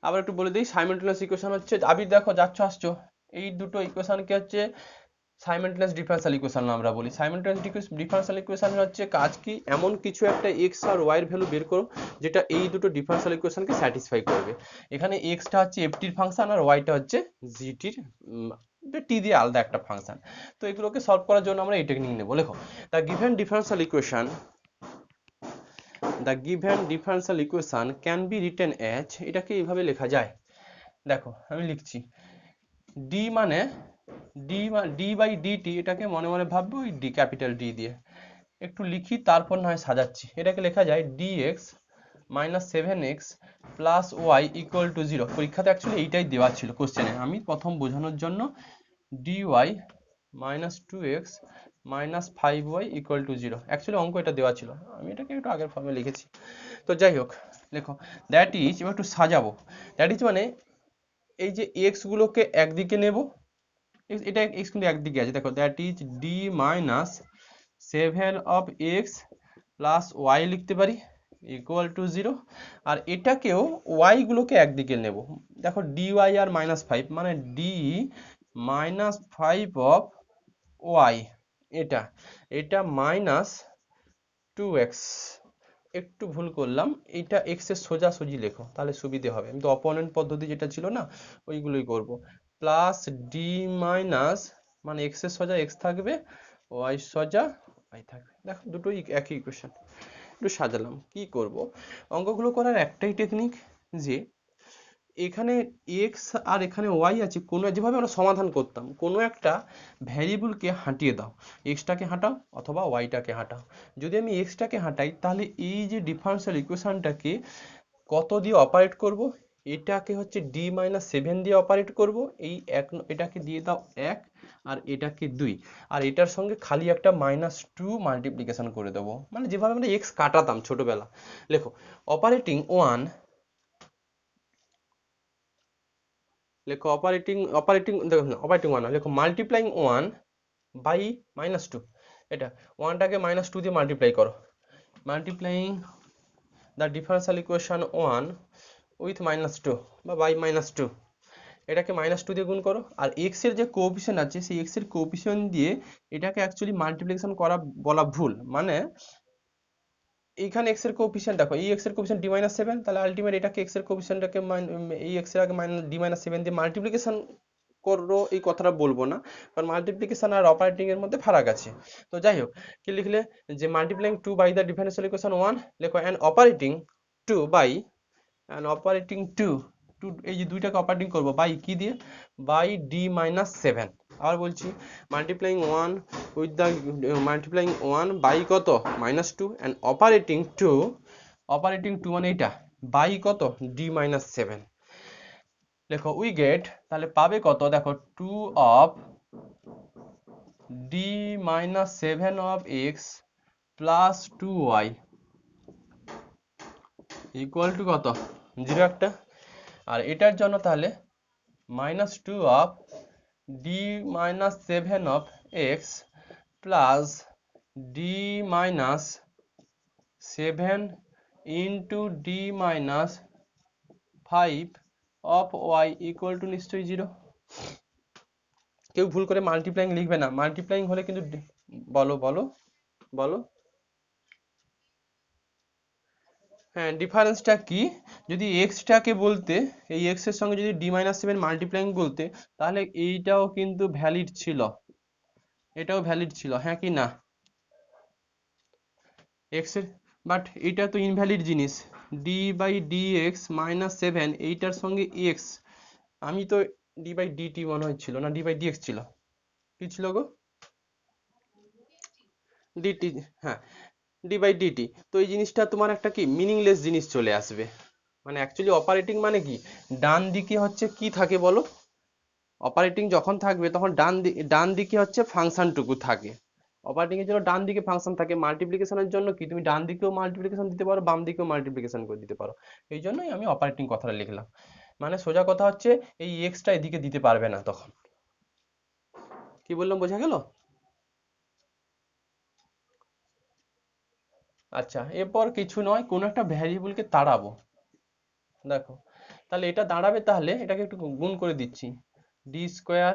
আবার একটু বলে দিই সাইমেলটেনিয়াস ইকুয়েশন হচ্ছে, আবির দেখো যাচ্ছ আসছো, এই দুটো ইকুয়েশনকে হচ্ছে সাইমেলটেনিয়াস ডিফারেনশিয়াল ইকুয়েশন আমরা বলি। সাইমেলটেনিয়াস ডিফারেনশিয়াল ইকুয়েশন হচ্ছে কাজ কি, এমন কিছু একটা এক্স আর ওয়াই এর ভ্যালু বের করো যেটা এই দুটো ডিফারেনশিয়াল ইকুয়েশনকে স্যাটিসফাই করবে। এখানে এক্সটা হচ্ছে এফটির ফাংশন আর ওয়াইটা হচ্ছে জিটির, টি দিয়ে আলাদা একটা ফাংশন। তো এগুলোকে সলভ করার জন্য আমরা এই টেকনিক নেবো। লেখো the given differential equation, the given differential equation can be written as, এটাকে এইভাবে লেখা যায়। দেখো আমি লিখছি d মানে d বাই dt, এটাকে মনে মনে ভাববো ওই d ক্যাপিটাল D দিয়ে। একটু লিখি তারপর না হয় সাজাচ্ছি। এটাকে লেখা যায় dx minus 7x plus Y equal to 0। পরীক্ষাতে অ্যাকচুয়ালি এইটাই দেওয়া ছিল কোশ্চেনে, আমি প্রথম বোঝানোর জন্য dy minus 2x minus 5y equal to 0, actually অঙ্ক এটা দেওয়া ছিল, আমি এটাকে একটু আগের ফর্মে লিখেছি। তো যাই হোক, লেখো দ্যাট ইজ, এবার একটু সাজাবো। দ্যাট ইজ মানে এই যে এক্স গুলোকে একদিকে নেব, এটা এক্স কিন্তু একদিকে আছে, দেখো that is D minus 7 of X plus Y লিখতে পারি ইকুয়াল টু 0। আর এটাকেও ওয়াই গুলোকে একদিকে নেব, দেখো ডি ওয়াই আর মাইনাস 5 মানে ডি মাইনাস 5 অফ ওয়াই, এটা এটা মাইনাস 2x। একটু ভুল করলাম, এটা এক্স এর সোজাসুজি লেখো তাহলে সুবিধে হবে, আমি তো অপোনেন্ট পদ্ধতি যেটা ছিল না ওইগুলোই করব। প্লাস ডি মাইনাস মানে এক্স এর সোজা এক্স থাকবে, ওয়াই সোজা ওয়াই থাকবে। দেখো দুটোই একই ইকুয়েশন। একটু সাজালাম, কি করব, অঙ্কগুলো করার একটাই টেকনিক যে এখানে এক্স আর এখানে ওয়াই আছে, কোনো যেভাবে আমরা সমাধান করতাম কোনো একটা ভ্যারিয়েবলকে হাঁটিয়ে দাও, এক্সটাকে হাঁটাও অথবা ওয়াইটাকে হাঁটাও। যদি আমি এক্সটাকে হাঁটাই তাহলে এই যে ডিফারেনশিয়াল ইকুয়েশনটাকে কত দিয়ে অপারেট করব, এটাকে হচ্ছে ডি মাইনাস 7 দিয়ে অপারেট করব, এই এক এটাকে দিয়ে দাও 1 আর এটাকে 2, আর এটার সঙ্গে খালি একটা -2 মাল্টিপ্লিকেশন করে দেবো, মানে যেভাবে আমরা এক্স কাটাতাম ছোটবেলা। লেখো অপারেটিং 1, লেখো অপারেটিং দেখো না অপারেটিং 1 লেখো মাল্টিপ্লাইং 1 বাই -2, এটা 1টাকে -2 দিয়ে মাল্টিপ্লাই করো, multiplying the differential equation 1 with -2 বা বাই -2, এটাকে -2 দিয়ে গুণ করো। আর এক্স এর যে কোএফিসিয়েন্ট আছে সেই এক্স এর কোএফিসিয়েন্ট দিয়ে এটাকে অ্যাকচুয়ালি মাল্টিপ্লিকেশন করা বলা ভুল, মানে এইখানে এক্স এর কোএফিসিয়েন্ট দেখো, এই এক্স এর কোএফিসিয়েন্ট d-7, তাহলে আলটিমেট এটাকে এক্স এর কোএফিসিয়েন্টটাকে এই এক্স এর আগে d-7 দিয়ে মাল্টিপ্লিকেশন করো, এই কথাটা বলবো না, কারণ মাল্টিপ্লিকেশন আর অপারেটিং এর মধ্যে ফারাক আছে। তো যাই হোক, কি লিখলে যে multiplying 2 by the differential equation 1, লেখো and operating 2 by, and operating 2 এই যে দুইটাকে অপারেটিং করবো বাই কি দিয়ে, বাই d-7। আবার বলছি multiplying 1 with the multiplying 1 by কত -2 অ্যান্ড অপারেটিং 2 মানে এটা বাই কত d-7। দেখো উই গেট, তাহলে পাবে কত, দেখো 2 of d-7 of X plus 2y equal to কত 0 একটা। আর এটার জন্য তাহলে -2 of d-7 of X plus d-7 into d-5 of Y equal to নিশ্চয়ই 0। কেউ ভুল করে মাল্টিপ্লাইং লিখবে না, মাল্টিপ্লাইং হলে কিন্তু বলো বলো বলো। হ্যাঁ ডিফারেন্সটা কি, যদি এক্সটাকে বলতে এই এক্স এর সঙ্গে যদি d-7 মাল্টিপ্লাইং বলতে তাহলে এইটাও কিন্তু ভ্যালিড ছিল, এটাও ভ্যালিড ছিল, হ্যাঁ কি না, এক্স এর, বাট এটা তো ইনভ্যালিড জিনিস, d/dx-7 এইটার সঙ্গে এক্স, আমি তো d/dt মনে হচ্ছিল না, d/dx ছিল, কি ছিল গো, dt, হ্যাঁ d/dt। তো এই জিনিসটা তোমার একটা কি মিনিংলেস জিনিস চলে আসবে, মানে অ্যাকচুয়ালি অপারেটিং মানে কি, ডান দিকে হচ্ছে কি থাকে বলো, অপারেটিং যখন থাকবে তখন ডান দিকে হচ্ছে ফাংশনটুকু থাকে, অপারেটিং এর জন্য ডান দিকে ফাংশন থাকে, মাল্টিপ্লিকেশনের জন্য কি তুমি ডান দিকেও মাল্টিপ্লিকেশন দিতে পারো বাম দিকেও মাল্টিপ্লিকেশন করে দিতে পারো, এই জন্যই আমি অপারেটিং কথাটা লিখলাম। মানে সোজা কথা হচ্ছে এই এক্সটা এদিকে দিতে পারবে না তখন। কি বললাম বোঝা গেল? আচ্ছা এরপর কিছু নয়, কোনো একটা ভ্যারিয়েবলকে তাড়াবো। দেখো তাহলে এটা দাঁড়াবে, তাহলে এটাকে একটু গুণ করে দিচ্ছি, D square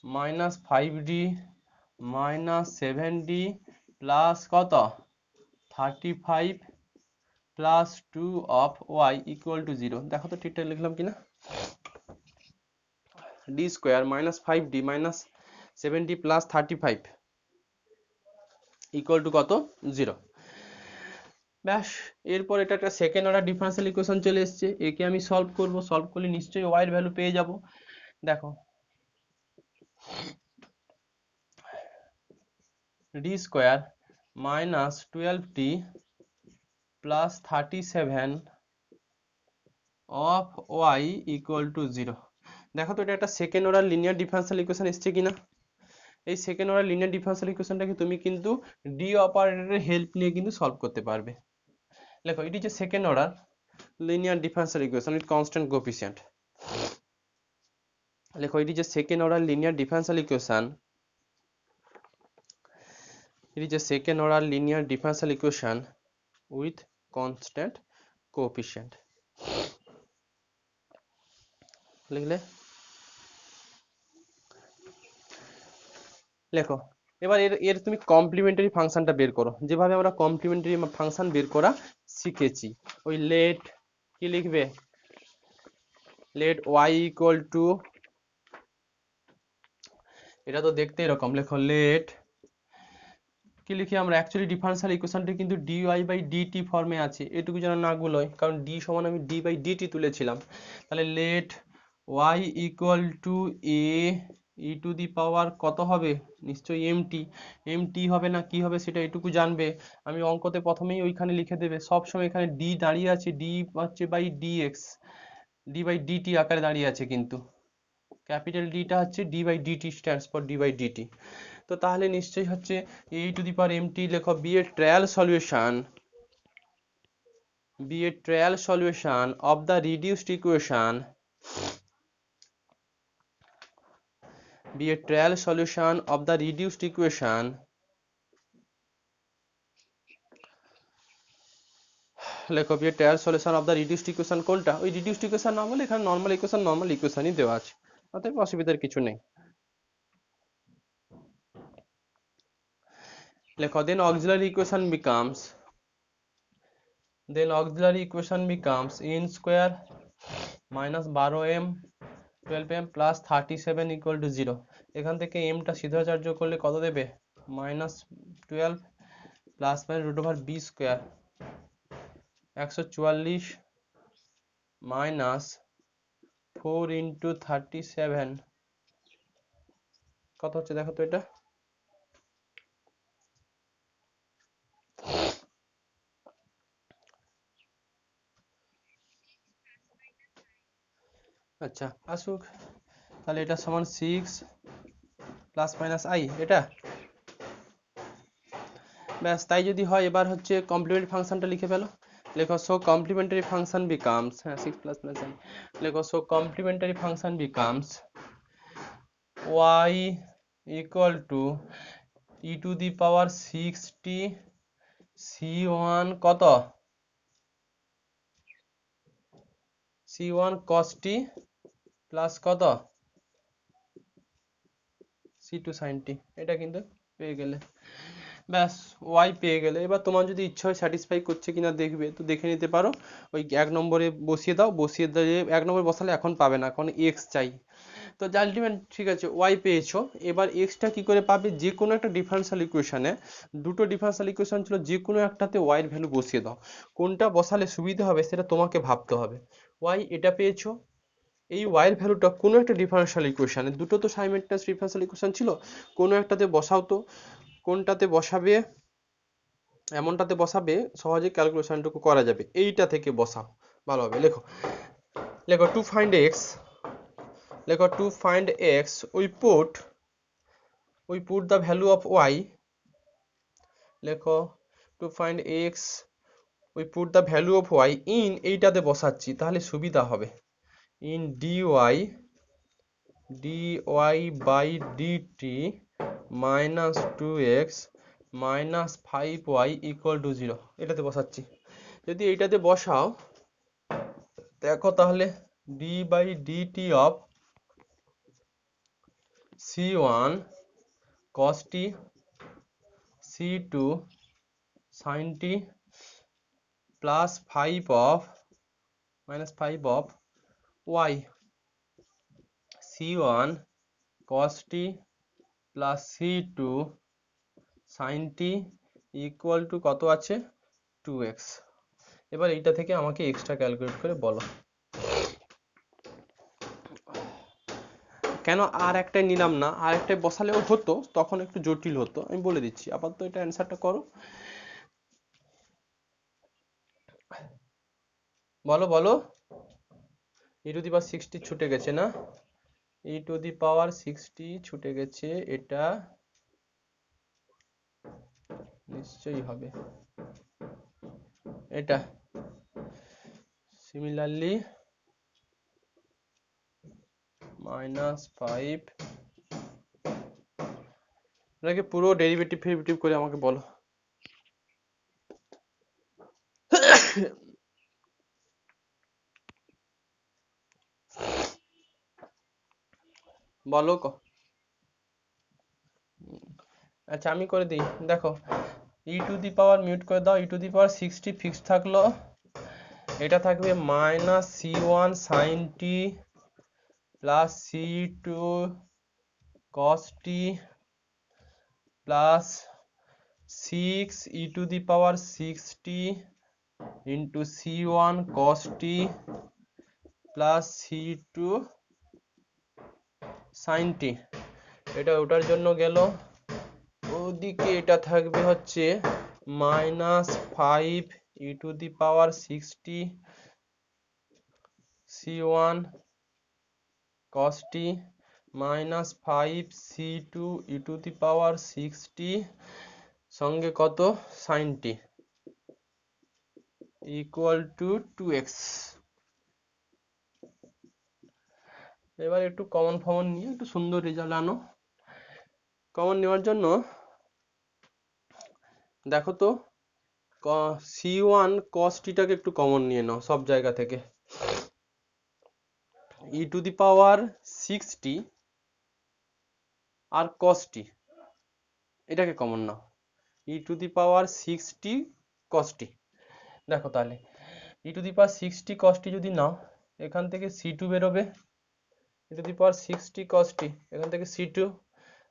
minus 5d minus 7d plus কত 35 plus 2 of Y equal to 0। দেখো তো ঠিকঠাক লিখলাম কিনা। D square minus 5d minus 7d plus 35 equal to কত 0। ব্যাস, এরপর এটা একটা সেকেন্ড অর্ডার ডিফারেন্সিয়াল ইকুয়েশন চলে এসেছে, একে আমি সলভ করব, সলভ করলে নিশ্চয়ই ওয়াই এর ভ্যালু পেয়ে যাব। দেখো D square minus 12d plus 37 of Y equal to 0। দেখো তো এটা একটা second order linear differential equation এসছে কিনা। এই সেকেন্ড অর্ডার লিনিয়ার ডিফারেন্সিয়াল ইকুয়েশনটাকে তুমি কিন্তু ডি অপারেটরের হেল্প নিয়ে কিন্তু সলভ করতে পারবে। দেখো এটি যে second order linear differential equation with constant coefficient. দেখো এটি যে second order linear differential equation, এটি যে second order linear differential equation with constant coefficient লিখলে। লেখো এবার এর তুমি কমপ্লিমেন্টারি ফাংশনটা বের করো, যেভাবে আমরা কমপ্লিমেন্টারি ফাংশন বের করা শিখেছি। ওই লেট কি লিখবে, লেট ওয়াই ইকুয়াল টু, এটা তো দেখতে এরকম, লেখো লেট কি লিখি আমরা, অ্যাকচুয়ালি ডিফারেন্সিয়াল ইকুয়েশনটি কিন্তু ডিওয়াই বাই ডিটি ফর্মে আছে, এটুকু যেন না গুলোয়, কারণ ডি সমান আমি ডি বাই ডিটি তুলেছিলাম। তাহলে let y equal to A E to the power কত হবে, নিশ্চয়ই এমটি। এমটি হবে না কি হবে সেটা এটুকু জানবে। আমি অঙ্কতে প্রথমেই ওইখানে লিখে দেবে, সবসময় এখানে ডি দাঁড়িয়ে আছে, ডি হচ্ছে by DX, D by DT আকারে দাঁড়িয়ে আছে, কিন্তু ক্যাপিটাল ডিটা হচ্ছে D by DT, stands for D by DT. তো তাহলে নিশ্চয়ই হচ্ছে e to the power mt, লেখো be a trial solution, be a trial solution of the reduced equation, be a trial solution of the reduced equation লেখো be a trial solution of the reduced equation কোনটা, ওই reduced equation না বলে এখানে normal ইকুয়েশনই দেওয়া আছে, অতএব অসুবিধার কিছু নেই। লেখো then auxiliary equation becomes n square minus 12m 12m plus 37 equal to 0। এখান থেকে m টা সিদ্ধাচার্য করলে কত দেবে, minus 12 plus minus root over B square 144 minus 4 into 37 কত হচ্ছে দেখো তো এটা, আচ্ছা আসুক, তাহলে এটা সমান 6 প্লাস মাইনাস আই, এটা ব্যাস। তাই যদি হয় এবার হচ্ছে কমপ্লিমেন্টারি ফাংশনটা লিখে ফেলো। লেখো সো কমপ্লিমেন্টারি ফাংশন বিকামস, হ্যাঁ 6 প্লাস মাইনাস আই, লেখো so complementary function becomes y equal to E to the power 6t c1 কত c1 cos t প্লাস কত c2 sin t, এটা কিন্তু পেয়ে গেলে, ব্যাস ওয়াই পেয়ে গেলে। এবার তোমার যদি ইচ্ছা হয় স্যাটিসফাই করছে কিনা দেখবে, তো দেখে নিতে পারো। ওই 1 নম্বরে বসিয়ে দাও, বসিয়ে দিয়ে 1 নম্বরে বসালে এখন পাবে না, এখন এক্স চাই। তো আলটিমেট ঠিক আছে ওয়াই পেয়েছো, এবার এক্সটা কি করে পাবে, যে কোনো একটা ডিফারেন্সিয়াল ইকুয়েশনে, দুটো ডিফারেন্সিয়াল ইকুয়েশন ছিল, যে কোনো একটাতে ওয়াই এর ভ্যালু বসিয়ে দাও, কোনটা বসালে সুবিধা হবে সেটা তোমাকে ভাবতে হবে। ওয়াই এটা পেয়েছো, এই ওয়াই এর ভ্যালুটা কোনো একটা ডিফারেন্সিয়াল ইকুয়েশনে, দুটো তো সাইমেলটেনিয়াস ডিফারেন্সিয়াল ইকুয়েশন ছিল, কোনো একটাতে বসাও তো, কোনটাতে বসাবে, এমনটাতে বসাবে সহজে ক্যালকুলেশনটুকু করা যাবে, এইটা থেকে বসাও ভালো হবে। লেখো লেখো টু ফাইন্ড এক্স, লেখো to find x we put the value of y, লেখো to find x we put the value of y in, এইটাতে বসাচ্ছি তাহলে সুবিধা হবে, in dy by dt minus 2x minus 5y equal to 0, এটাতে বসাচ্ছি। যদি এইটাতে বসাও দেখো তাহলে d by dt of c1 cos t c2 sin t plus 5 of minus 5 of y c1 cos t plus c2 sin t equal to কত আছে 2x। এবার এইটা থেকে আমাকে এক্সট্রা ক্যালকুলেট করে বলো। কেন আর একটাই নিলাম না, আর একটাই বসালেও হতো, তখন একটু জটিল হতো, আমি বলে দিচ্ছি। আপাতত এটা অ্যান্সারটা করো, বলো বলো। e টু দি পাওয়ার 60 ছুটে গেছে না, e টু দি পাওয়ার 60 ছুটে গেছে, এটা নিশ্চয়ই হবে এটা। সিমিলারলি -5, এটাকে পুরো ডেরিভেটিভ ফেরিভেটিভ করে আমাকে বলো। বলো আচ্ছা আমি করে দিই। দেখো e to the power mute করে দাও, e to the power 60 fixed থাকলো, এটা থাকবে -c1 sin t plus c2 cos t plus 6 e to the power 60 into c1 cos t plus c2 sin t। এটা ওটার জন্য গেল, ওদিকে এটা থাকবে হচ্ছে -5 e to the power 60 c1 cos t -5 c2 e to the power 60 সঙ্গে কত sin t equal to 2x। এবার একটু কমন ফমন নিয়ে একটু সুন্দর রেজাল্ট আনো। কমন নেওয়ার জন্য দেখো তো c1 cos t টাকে একটু কমন নিয়ে নাও সব জায়গা থেকে, e টু দি পাওয়ার 60 আর cos t এটাকে কমন নাও, e to the power 60 cos t। দেখো তাহলে e to the power 60 cos t যদি নাও, এখান থেকে c2 বেরোবে, e to the power 60 cos t এখান থেকে c2,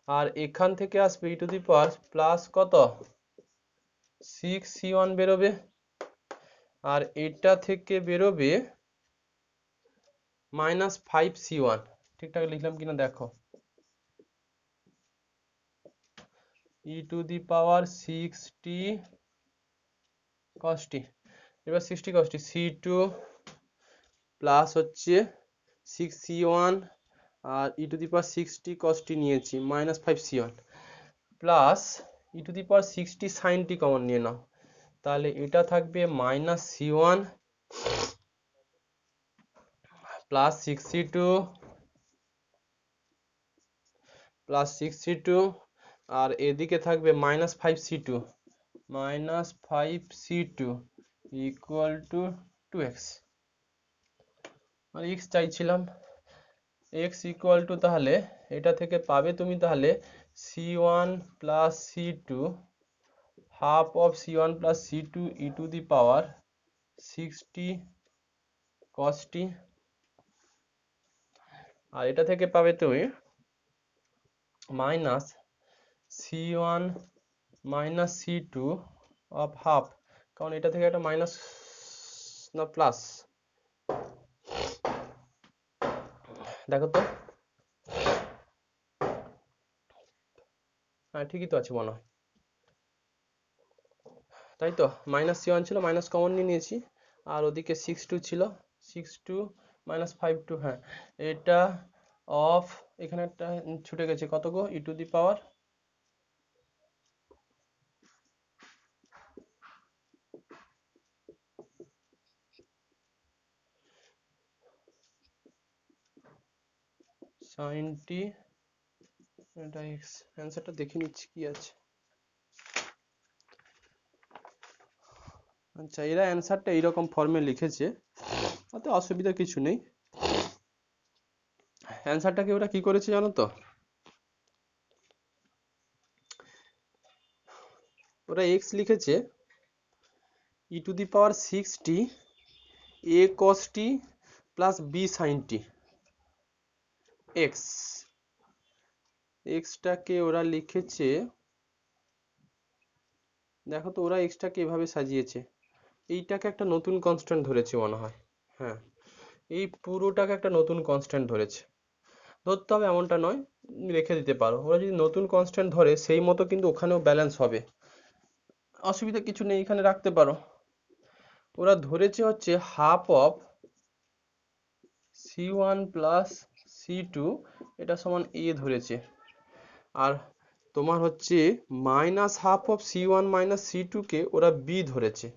আর এখান থেকে আসবে e to the power plus কত 6c1 বেরোবে, আর এটা থেকে বেরোবে -5c1। ঠিকঠাক লিখলাম কিনা দেখো, e to the power 60 cos t, এবার 60 cos t c2 প্লাস হচ্ছে 6c1 আর e to the power 60 cos t নিয়েছি -5c1 plus e to the power 60 sin t common নিয়ে নাও, তাহলে এটা থাকবে -c1 plus 6c2 plus 6c2, আর এদিকে থাকবে -5c2 ইকুয়াল টু 2x। আর x চাইছিলাম, x ইকুয়াল টু তাহলে এটা থেকে পাবে তুমি তাহলে c1 plus c2 half of c1 plus c2 e to the power 60 cos t, আর এটা থেকে পাবে তুমি minus c1 minus c2 of half, কারণ এটা থেকে একটা মাইনাস না প্লাস, দেখো তো হ্যাঁ ঠিকই তো আছে মনে হয়, তাই তো -c1 ছিল, মাইনাস কমন নিয়ে নিয়েছি, আর ওদিকে 6 2 ছিল, 6 2 -5 2, হ্যাঁ এটা অফ, এখানে একটা ছুটে গেছে কত গো e to the power sin t, এটা x। অ্যান্সারটা দেখে নিচ্ছি কি আছে। আচ্ছা এরা অ্যান্সারটা এইরকম ফর্মে লিখেছে, তাতে অসুবিধা কিছু নেই। অ্যান্সারটাকে ওরা কি করেছে জানো তো, ওরা x লিখেছে e⁻6t a cos t plus b sin t x, টাকে ওরা লিখেছে, দেখো তো ওরা টাকে এভাবে সাজিয়েছে, এইটাকে একটা নতুন কনস্ট্যান্ট ধরেছে মনে হয়। হ্যাঁ, এই পুরোটাকে একটা নতুন কনস্ট্যান্ট ধরেছে। ধরতে হবে এমনটা নয়, রেখে দিতে পারো। ওরা যদি নতুন কনস্ট্যান্ট ধরে সেই মতো কিন্তু ওখানেও ব্যালেন্স হবে, অসুবিধা কিছু নেই, এখানে রাখতে পারো। ওরা ধরেছে হচ্ছে half of c1 plus c2 এটা সমান a ধরেছে, আর তোমার হচ্ছে minus half of c1 minus c2 কে ওরা b ধরেছে,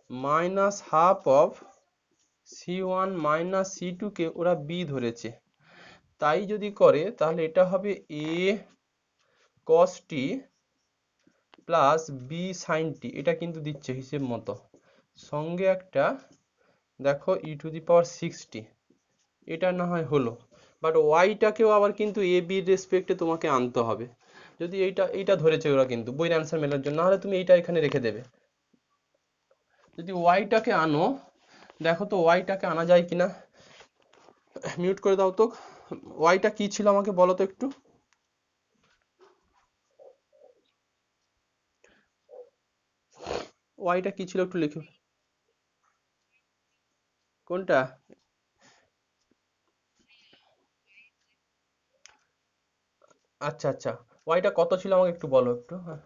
minus half of c1 minus c2 কে ওরা b ধরেছে। তাই যদি করে তাহলে এটা হবে a cos t plus b sin t, এটা কিন্তু দিচ্ছে হিসেব মতো, সঙ্গে একটা দেখো e⁻6t, এটা না হয় হলো, বাট ওয়াইটাকেও আবার কিন্তু এ বি রেসপেক্টে তোমাকে আনতে হবে। যদি এইটা ধরেছে ওরা কিন্তু বইয়ের অ্যান্সার মেলার জন্য, নাহলে তুমি এইটা এখানে রেখে দেবে। যদি ওয়াইটাকে আনো, দেখো তো ওয়াইটাকে আনা যায় কিনা, মিউট করে দাও তো। ওয়াইটা কি ছিল আমাকে বলো তো একটু। ওয়াইটা কি ছিল একটু লিখো। কোনটা? আচ্ছা আচ্ছা, ওয়াইটা কত ছিল আমাকে একটু বলো একটু। হ্যাঁ,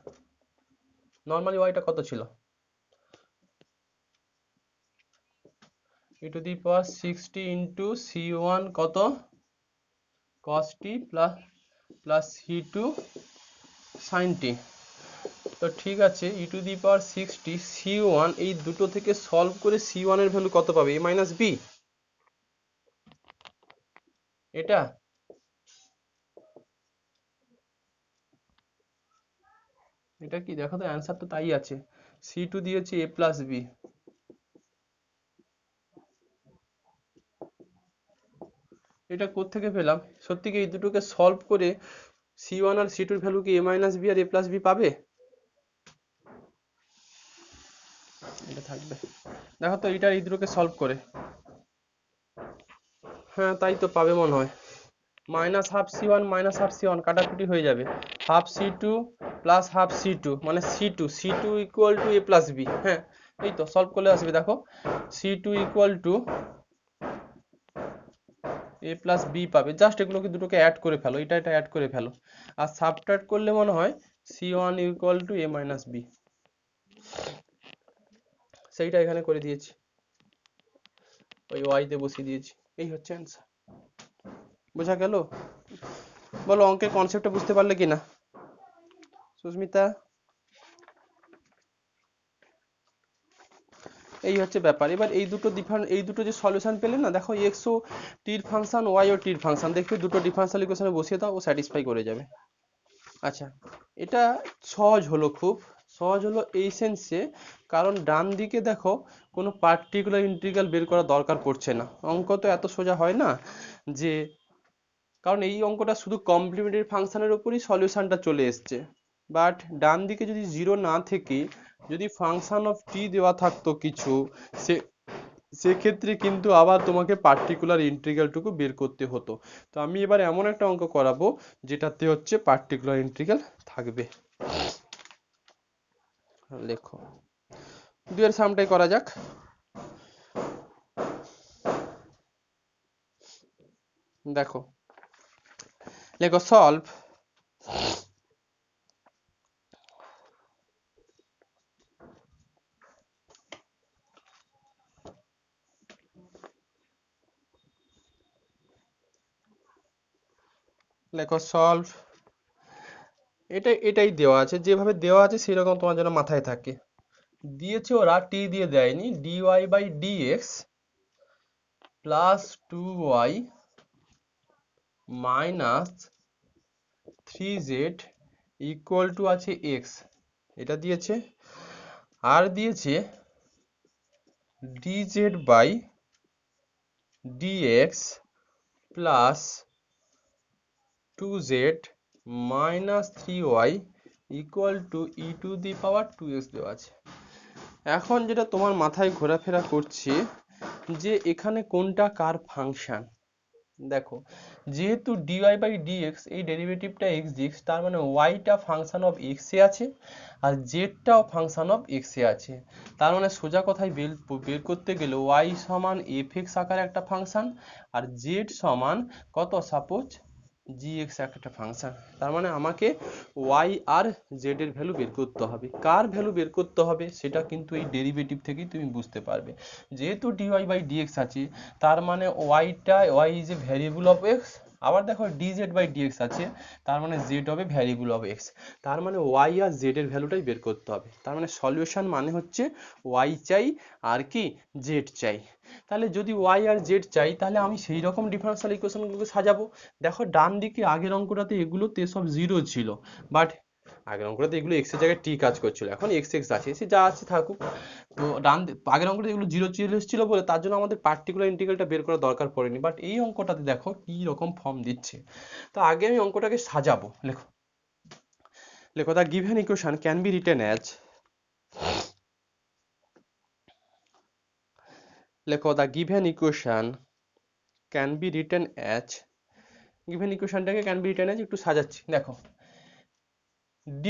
নর্মালি ওয়াইটা কত ছিল? e⁻6t ইন্টু c1 কত cos t plus c2 sin t। তো ঠিক আছে, e⁻6t c1 এই দুটো থেকে সলভ করে c1 এর ভ্যালু কত পাবে, a মাইনাস b, এটা এটা কি দেখো তো, অ্যান্সার তো তাই আছে, c2 দিয়েছে a প্লাস b। এটা কোত্থেকে পেলাম? সত্যি কি এই দুটোকে সলভ করে c1 আর c2 এর ভ্যালু কি a মাইনাস b আর a প্লাস b পাবে? এটা থাকবে, দেখো তো এটা এই দুটোকে সলভ করে, হ্যাঁ তাই তো পাবে মনে হয়। Minus half c1 minus half c1 কাটাকুটি হয়ে যাবে, half c2 plus half c2 মানে c2 equal to a plus b। হ্যাঁ, এই তো সলভ করলে আসবে, দেখো c2 equal to a plus b পাবে। জাস্ট এগুলোকে দুটোকে অ্যাড করে ফেলো, এটা অ্যাড করে ফেলো, আর সাবট্রাক্ট করলে মনে হয় c1 equal to a minus b, সেইটা এখানে করে দিয়েছি, ওই y তে বসিয়ে দিয়েছি। এই হচ্ছে অ্যান্সার। বোঝা গেল? বলো অঙ্কের কনসেপ্টটা বুঝতে পারলে কিনা সুস্মিতা? এই হচ্ছে ব্যাপার। এবার এই দুটো যে সলিউশন পেলে না, দেখো এক্স ও টির ফাংশন, ওয়াই ও টির ফাংশন, দেখবে দুটো ডিফারেনশিয়াল ইকুয়েশনে বসিয়ে দাও, ও স্যাটিসফাই করে যাবে। আচ্ছা, এটা সহজ হলো, খুব সহজ হলো এই সেন্সে, কারণ ডান দিকে দেখো কোনো পার্টিকুলার ইন্টিগ্রাল বের করার দরকার পড়ছে না। অঙ্ক তো এত সোজা হয় না যে, কারণ এই অঙ্কটা শুধু কমপ্লিমেন্টারি ফাংশনের উপরই সলিউশনটা চলে এসছে। বাট ডান দিকে যদি জিরো না থেকে যদি ফাংশন অফ টি দেওয়া থাকতো কিছু, সে সেক্ষেত্রে কিন্তু আবার তোমাকে পার্টিকুলার ইন্টিগ্রালটুকু বের করতে হতো। তো আমি এবার এমন একটা অঙ্ক করাবো যেটাতে হচ্ছে পার্টিকুলার ইন্টিগ্রাল থাকবে। লেখো, দুইয়ের সামটাই করা যাক। দেখো, লেখো সলভ লেখো সলভ এটাই দেওয়া আছে, যেভাবে দেওয়া আছে সেরকম তোমার যেন মাথায় থাকে। দিয়েছে ওরা, টি দিয়ে দেয়নি, dy by dx plus 2y minus 3z equal to আছে x, এটা দিয়েছে। আর দিয়েছে dz by dx plus 2z minus 3y equal to E to the power 2x দেওয়া আছে। এখন যেটা তোমার মাথায় ঘোরাফেরা করছে যে এখানে কোনটা কার ফাংশন। দেখো, যেহেতু dy বাই dx এই ডেরিভেটিভটা x dx, তার মানে y টা ফাংশন অফ x এ আছে আর z টাও ফাংশন অফ x এ আছে। তার মানে সোজা কথায় বের করতে গেলে y সমান fx আকারে একটা ফাংশন আর z সমান কত, সাপোজ gx একটা ফাংশন। তার মানে আমাকে y আর z এর ভ্যালু বের করতে হবে। কার ভ্যালু বের করতে হবে সেটা কিন্তু এই ডেরিভেটিভ থেকেই তুমি বুঝতে পারবে। যেহেতু dy বাই dx আছে তার মানে y is a variable of x, আবার দেখো dz বাই dx আছে তার মানে z হবে ভ্যারিয়েবল অফ x। তার মানে y আর z এর ভ্যালুটাই বের করতে হবে। তার মানে সলিউশন মানে হচ্ছে y চাই আর কি z চাই। তাহলে যদি y আর z চাই তাহলে আমি সেই রকম ডিফারেনশিয়াল ইকুয়েশনগুলোকে সাজাবো। দেখো ডান দিকে আগের অঙ্কটাতে এগুলোতে সব জিরো ছিল, বাট আগের অঙ্কটাতে এগুলো x এর জায়গায় t কাজ করছিল, এখন x আছে, সে যা আছে থাকুক। তো আগের অঙ্কটাতে এগুলো জিরো চলে এসেছিল বলে তার জন্য আমাদের পার্টিকুলার ইন্টিগ্রালটা বের করার দরকার পড়েনি, বাট এই অঙ্কটাতে দেখো কি রকম ফর্ম দিচ্ছে। তো আগে আমি অঙ্কটাকে সাজাবো। লেখো লেখো the given equation can be written as, লেখো the given equation can be written as, given ইকুয়েশনটাকে ক্যান বি রিটেন অ্যাজ একটু সাজাচ্ছি। দেখো d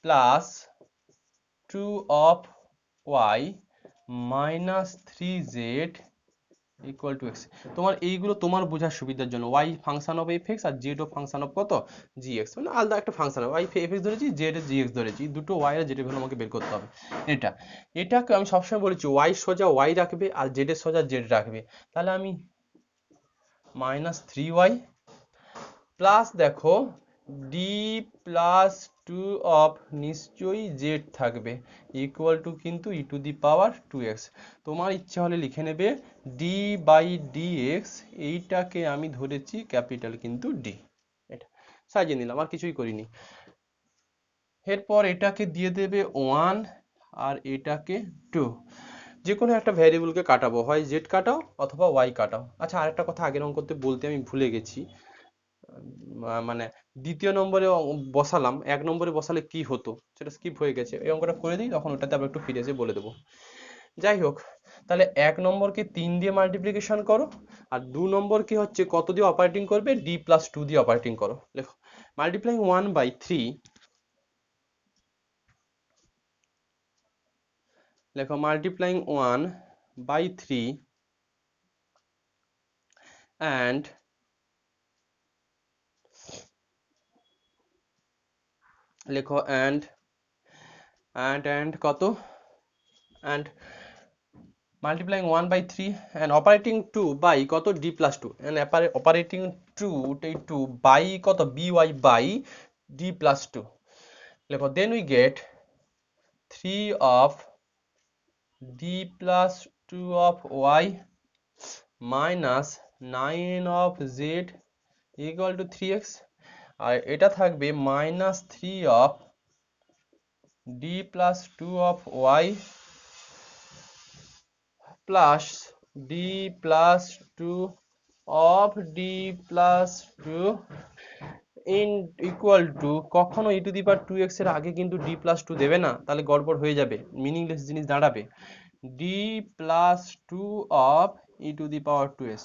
plus 2 of y minus 3z equal to x। তোমার এইগুলো তোমার বোঝার সুবিধার জন্য y ফাংশন অফ fx আর z ও ফাংশন অফ কত gx, মানে আলাদা একটা ফাংশন y fx ধরেছি, z এর gx ধরেছি, দুটো y আর z এর ভ্যালু আমাকে বের করতে হবে। এটাকে আমি সবসময় বলেছি y সোজা y রাখবে আর z এর সোজা z রাখবে। তাহলে আমি মাইনাস 3y প্লাস দেখো d প্লাস 2 অফ নিশ্চয়ই z থাকবে ইকুয়াল টু কিন্তু ই টু দি পাওয়ার 2x। তোমার ইচ্ছা হলে লিখে নেবে d বাই dx, এইটাকে আমি ধরেছি ক্যাপিটাল কিন্তু d। এটা সাজিয়ে নিলাম, আর কিছুই করিনি। এরপর এটাকে দিয়ে দেবে 1 আর এটাকে 2। যে কোনো একটা ভ্যারিয়েবলকে কাটাবো, হয় z কাটাও অথবা y কাটাও। আচ্ছা, আরেকটা কথা আগের অঙ্কতে বলতে আমি ভুলে গেছি, মানে দ্বিতীয় নম্বরে বসালাম, 1 নম্বরে বসালে কি হতো সেটা স্কিপ হয়ে গেছে, এই অঙ্কটা করে দিই তখন ওটাতে আবার একটু ফিরে এসে বলে দেবো। যাই হোক, তাহলে 1 নম্বরকে 3 দিয়ে মাল্টিপ্লিকেশন করো আর 2 নম্বর কি হচ্ছে কত দিয়ে অপারেটিং করবে, d প্লাস 2 দিয়ে অপারেটিং করো। লেখো মাল্টিপ্লাইং 1 বাই 3, লেখো মাল্টিপ্লাইং 1 বাই 3 and লেখো and কত and multiplying 1 by 3 and operating 2 by কত d plus 2 and operating 2 2 by কত by by d plus 2। লেখো then we get 3 of d plus 2 of y minus 9 of z equal to 3x, আর এটা থাকবে minus 3 of d plus 2 of y plus d plus 2 of d plus 2 in equal to, কখনো e to the power 2x এর আগে কিন্তু d plus 2 দেবে না, তাহলে গড়বড় হয়ে যাবে, মিনিংলেস জিনিস দাঁড়াবে। d plus 2 of e to the power 2x,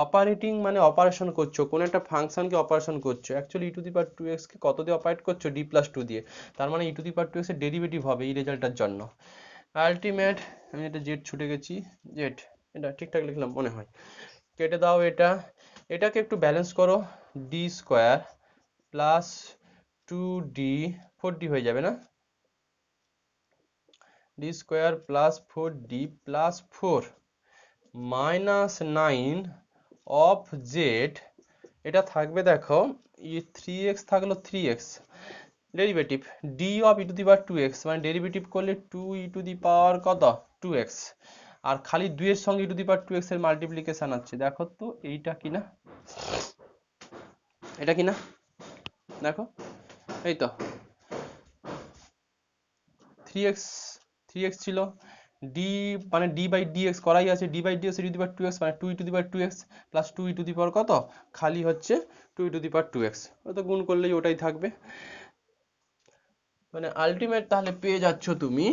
operating মানে অপারেশন করছো, কোন একটা ফাংশনকে অপারেশন করছো, actually e to the power 2x কে কত দিয়ে অপারেট করছো, d plus 2 দিয়ে, তার মানে e to the power 2x এর ডেরিভেটিভ হবে এই রেজাল্টটার জন্য। আলটিমেট, আমি এটা জেড ছুটে গেছি, জেড এটা ঠিকঠাক লিখলাম মনে হয়, কেটে দাও এটা, এটাকে একটু ব্যালেন্স করো, D square plus 2d 4d হয়ে যাবে না, D square plus 4d plus 4 minus 9 of Z, এটা থাকবে দেখো 3x থাকলো 3x, derivative d of e to the power 2x, মানে ডেরিভেটিভ করলে 2 e টু দি পাওয়ার কত 2x, আর খালি 2 এর সঙ্গে e to the power 2x এর মাল্টিপ্লিকেশন আছে। দেখো তো এইটা কিনা, এটা কিনা, দেখো এই তো 3x ছিল, ডি মানে ডি বাই ডিএক্স করাই আছে, d by dx e to the power 2x মানে 2 e to the power 2x plus 2 e to the power কত খালি হচ্ছে 2 e to the power 2x, ওটা গুণ করলেই ওটাই থাকবে। মানে আলটিমেট তাহলে পেয়ে যাচ্ছ তুমি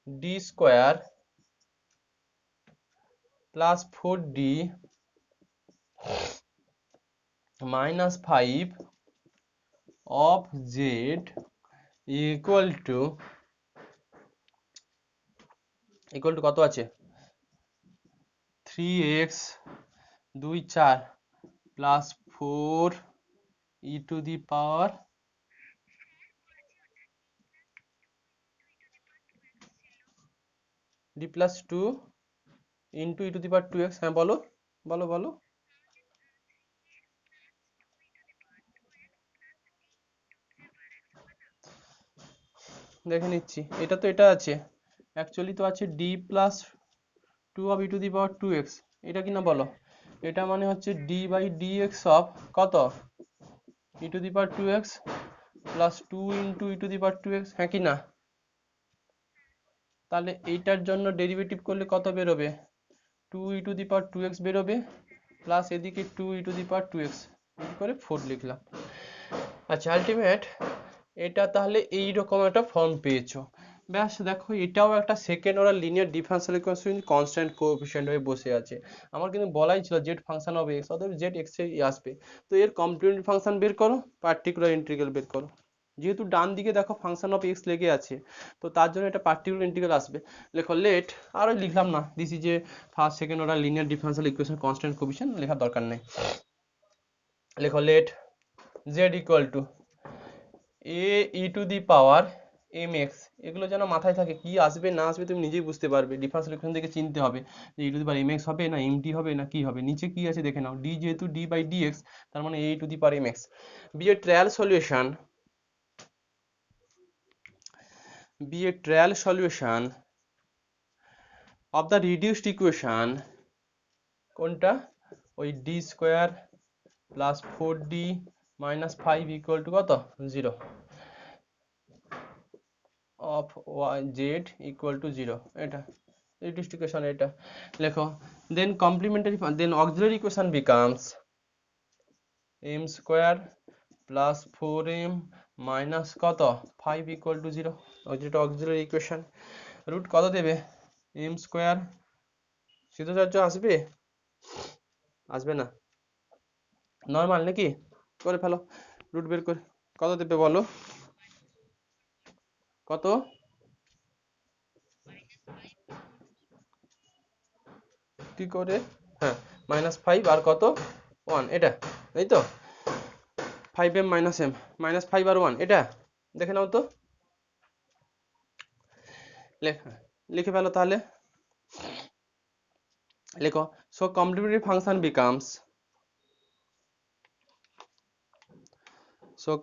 D square plus 4d minus 5 of Z equal to কত আছে 3x 2 4 plus 4 E to the power d plus 2 into e to the power 2x। হ্যাঁ বলো বলো বলো। দেখে নিচ্ছি, এটা তো এটা আছে অ্যাকচুয়ালি তো আছে d plus 2 of E to the power 2x, এটা কি না বলো, এটা মানে হচ্ছে d বাই dx অফ কত e to the power 2x plus 2 into e to the power 2x, হ্যাঁ কি না? তাহলে এইটার জন্য ডেরিভেটিভ করলে কত বেরোবে 2 e to the power 2x বেরোবে প্লাস এদিকে 2 e to the power 2x করে 4 লিখলাম। আচ্ছা আলটিমেট এটা তাহলে এইরকম একটা ফর্ম পেয়েছো। ব্যাস দেখো এটাও একটা second order linear differential equation constant coefficient হয়ে বসে আছে। আমার কিন্তু বলাই ছিল জেড ফাংশন অফ এক্স, অতএব জেড এক্স এ আসবে। তো এর কমপ্লিমেন্টারি ফাংশন বের করো, পার্টিকুলার ইন্টিগ্রাল বের করো। যেহেতু ডান দিকে দেখো ফাংশন অফ এক্স লেগে আছে, তো তার জন্য এটা পার্টিকুলার ইন্টিগ্রাল আসবে। লেখো লেট, আর লিখলাম না, this is a first second order linear differential equation constant coefficient, লেখার দরকার নেই। লেখো let Z equal to A E to the power M X, এগুলো যেন মাথায় থাকে, কি আসবে না আসবে তুমি নিজেই বুঝতে পারবে, ডিফারেন্সিয়াল ইকুয়েশন থেকে চিনতে হবে যে e to the power M x হবে না এম টি হবে না কি হবে, নিচে কি আছে দেখে নাও, ডি যেহেতু ডি বাই ডি এক্স তার মানে a to the power M x. Be a trial solution of the reduced equation কোনটা, ওই D square plus 4d minus 5 equal to কত 0 অফ জেড ইকুয়াল টু 0, এটা রিডিউসড ইকুয়েশন এটা লেখো। Then complementary then auxiliary equation becomes m square plus 4m minus কত 5 equal to 0, যেটা auxiliary equation. Root কত দেবে এম স্কোয়ার, সিদ্ধচার্য আসবে আসবে না নর্মাল নাকি, করে ফেলো রুট বের করে কত দেবে বলো, কত কি করে, হ্যাঁ -5 আর কত 1, এটা এই তো 5m মাইনাস এম মাইনাস 5 আর 1, এটা দেখে নাও তো, লিখে ফেলো তাহলে। লেখো so complementary function becomes,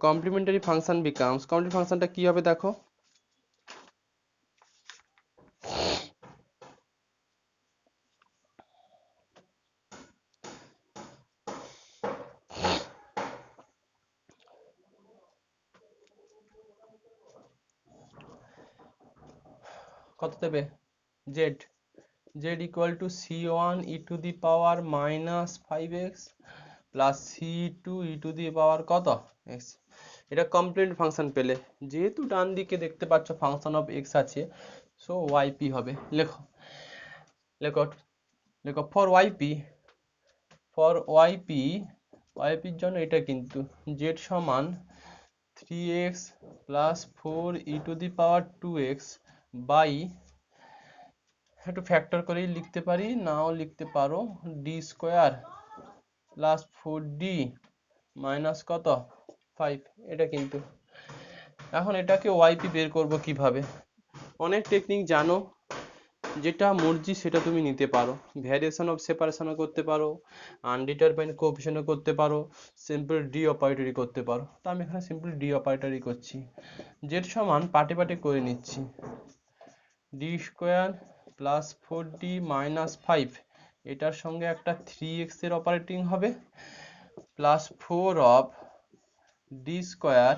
complementary ফাংশনটা কি হবে দেখো, কত দেবে z equal to c1 e to the power minus 5x plus c2 e to the power কত x, এটা কমপ্লিমেন্ট ফাংশন পেলে, যেহেতু ডান দিকে দেখতে পাচ্ছ ফাংশন অফ x আছে, সো yp হবে। লেখো লেখো লেখো ফর ypর জন্য এটা কিন্তু z সমান 3x plus 4 E to the power 2x by, একটু ফ্যাক্টর করেই লিখতে পারি নাও লিখতে পারো, D square plus 4d minus কত 5, এটা কিন্তু। এখন এটাকে ওয়াইপি বের করব কিভাবে, অনেক টেকনিক জানো, যেটা মর্জি সেটা তুমি নিতে পারো, ভ্যারিয়েশন অফ সেপারেশনও করতে পারো, আনডিটারমাইন্ড কোএফিসিয়েন্টও করতে পারো, সিম্পল ডি অপারেটরই করতে পারো। তো আমি এখানে সিম্পল ডি অপারেটরই করছি, জেড সমান পাটে পাটে করে নিচ্ছি, D square plus 4d minus 5, এটার সঙ্গে একটা 3x এর অপারেটিং হবে plus 4 of D square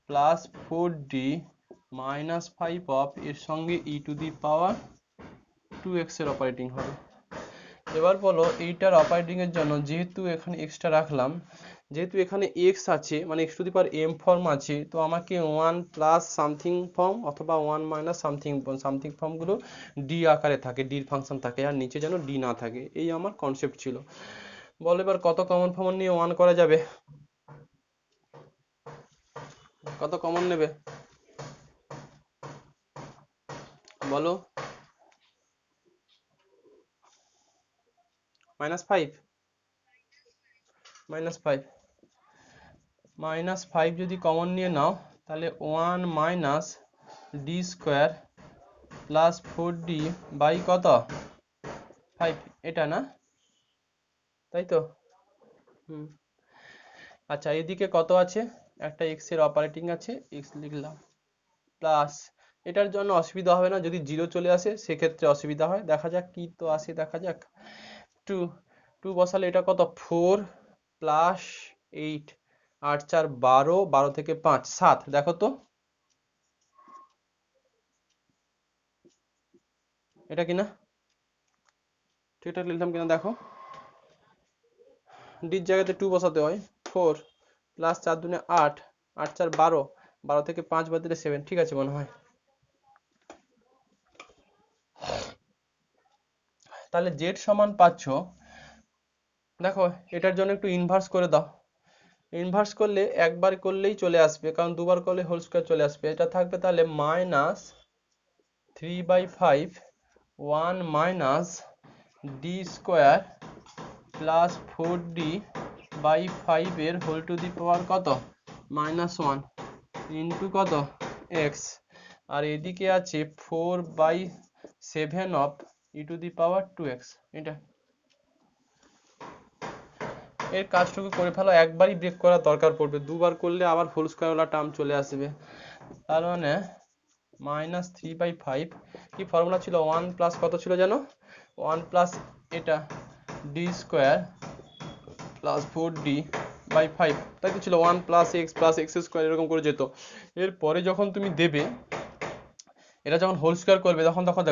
plus 4d -5 of এর সঙ্গে e⁻²x এর অপারেটিং হবে। এবার বলো এইটার অপারেটিং এর জন্য যেহেতু এখানে এক্সট্রা রাখলাম, যেহেতু এখানে x আছে মানে x⁻m ফর্ম আছে, তো আমাকে 1 প্লাস সামথিং ফর্ম অথবা 1 মাইনাস সামথিং সামথিং ফর্মগুলো ডি আকারে থাকে, ডির ফাংশন থাকে, আর নিচে যেন ডি না থাকে, এই আমার কনসেপ্ট ছিল। বলো এবার কত কমন ফর্ম নিয়ে 1 করা যাবে, কত কমন নেবে বলো? -5 -5 যদি কমন নিয়ে নাও তাহলে 1 minus D square plus 4d by কত 5, এটা না, তাই তো? আচ্ছা এদিকে কত আছে, একটা x এর অপারেটিং আছে, x লিখলাম, প্লাস এটার জন্য অসুবিধা হবে না, যদি 0 চলে আসে সেক্ষেত্রে অসুবিধা হয়, দেখা যাক কি তো আসে, দেখা যাক। 2 2 বসালে এটা কত 4 প্লাস 8, 8 4 12, 12 থেকে 5 7, দেখো তো এটা কিনা, ঠিকঠাক লিখলাম কিনা দেখো। ডির জায়গাতে 2 বসাতে হয়, 4 প্লাস 4 দুনে 8, 8 4 12, 12 থেকে 5 বাদ দিলে 7, ঠিক আছে মনে হয়। তাহলে z সমান পাচ্ছ, দেখো এটার জন্য একটু ইনভার্স করে দাও, ইনভার্স করলে একবার করলেই চলে আসবে, কারণ দুবার করলে হোল স্কয়ার চলে আসবে, এটা থাকবে তাহলে -3/5 1 minus D square plus 4d by 5 এর হোল টু দি পাওয়ার কত -1 ইন্টু কত x, আর এদিকে আছে 4/7 অফ e⁻²x, এটা এর কাজটুকু করে ফেলো, একবারই ব্রেক করার দরকার পড়বে, দুবার করলে আবার হোল স্কয়ারওয়ালা টার্ম চলে আসবে। তার মানে -3/5 কি ফর্মুলা ছিল, 1 প্লাস কত ছিল জানো, 1 প্লাস এটা ডি স্কোয়ার প্লাস 4d/5, তাই তো ছিল, 1 প্লাস x স্কোয়ার এরকম করে যেত। এরপরে যখন তুমি দেবে, এটা যখন হোল স্কয়ার করবে তখন দেখো d⁴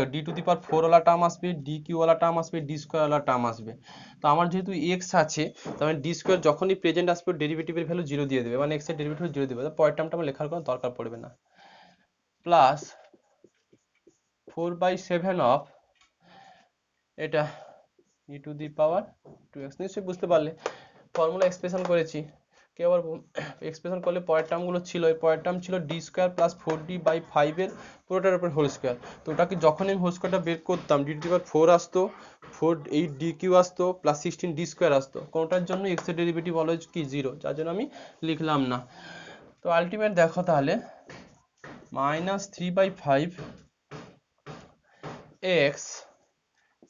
ওয়ালা টার্ম আসবে, dq ওয়ালা টার্ম আসবে, d স্কয়ার ওয়ালা টার্ম আসবে। তো আমার যেহেতু x আছে, তার মানে d স্কয়ার যখনই প্রেজেন্ট আসবে ডেরিভেটিভের ভ্যালু 0 দিয়ে দেবে, মানে x এর ডেরিভেটিভ 0 দেবে, পরের টার্মটা আমার লেখার কোনো দরকার পড়বে না। প্লাস 4/7 অফ এটা e⁻²x, নিশ্চয়ই বুঝতে পারলে ফর্মুলা এক্সপ্রেশন করেছি, কেউ আবার এক্সপ্রেশন করলে পরের টার্মগুলো ছিল, এই পরের টার্ম ছিল d স্কোয়ার প্লাস 4d/5 এর পুরোটার উপর হোল স্কোয়ার, তো ওটাকে যখন আমি হোল স্কোয়ারটা বের করতাম d⁴ আসতো, 8dq আসতো, প্লাস 16d স্কোয়ার আসতো, কোনোটার জন্য x এর ডেরিভেটিভ অলওয়েজ কি 0, যার জন্য আমি লিখলাম না। তো আলটিমেট দেখো তাহলে -3/5 x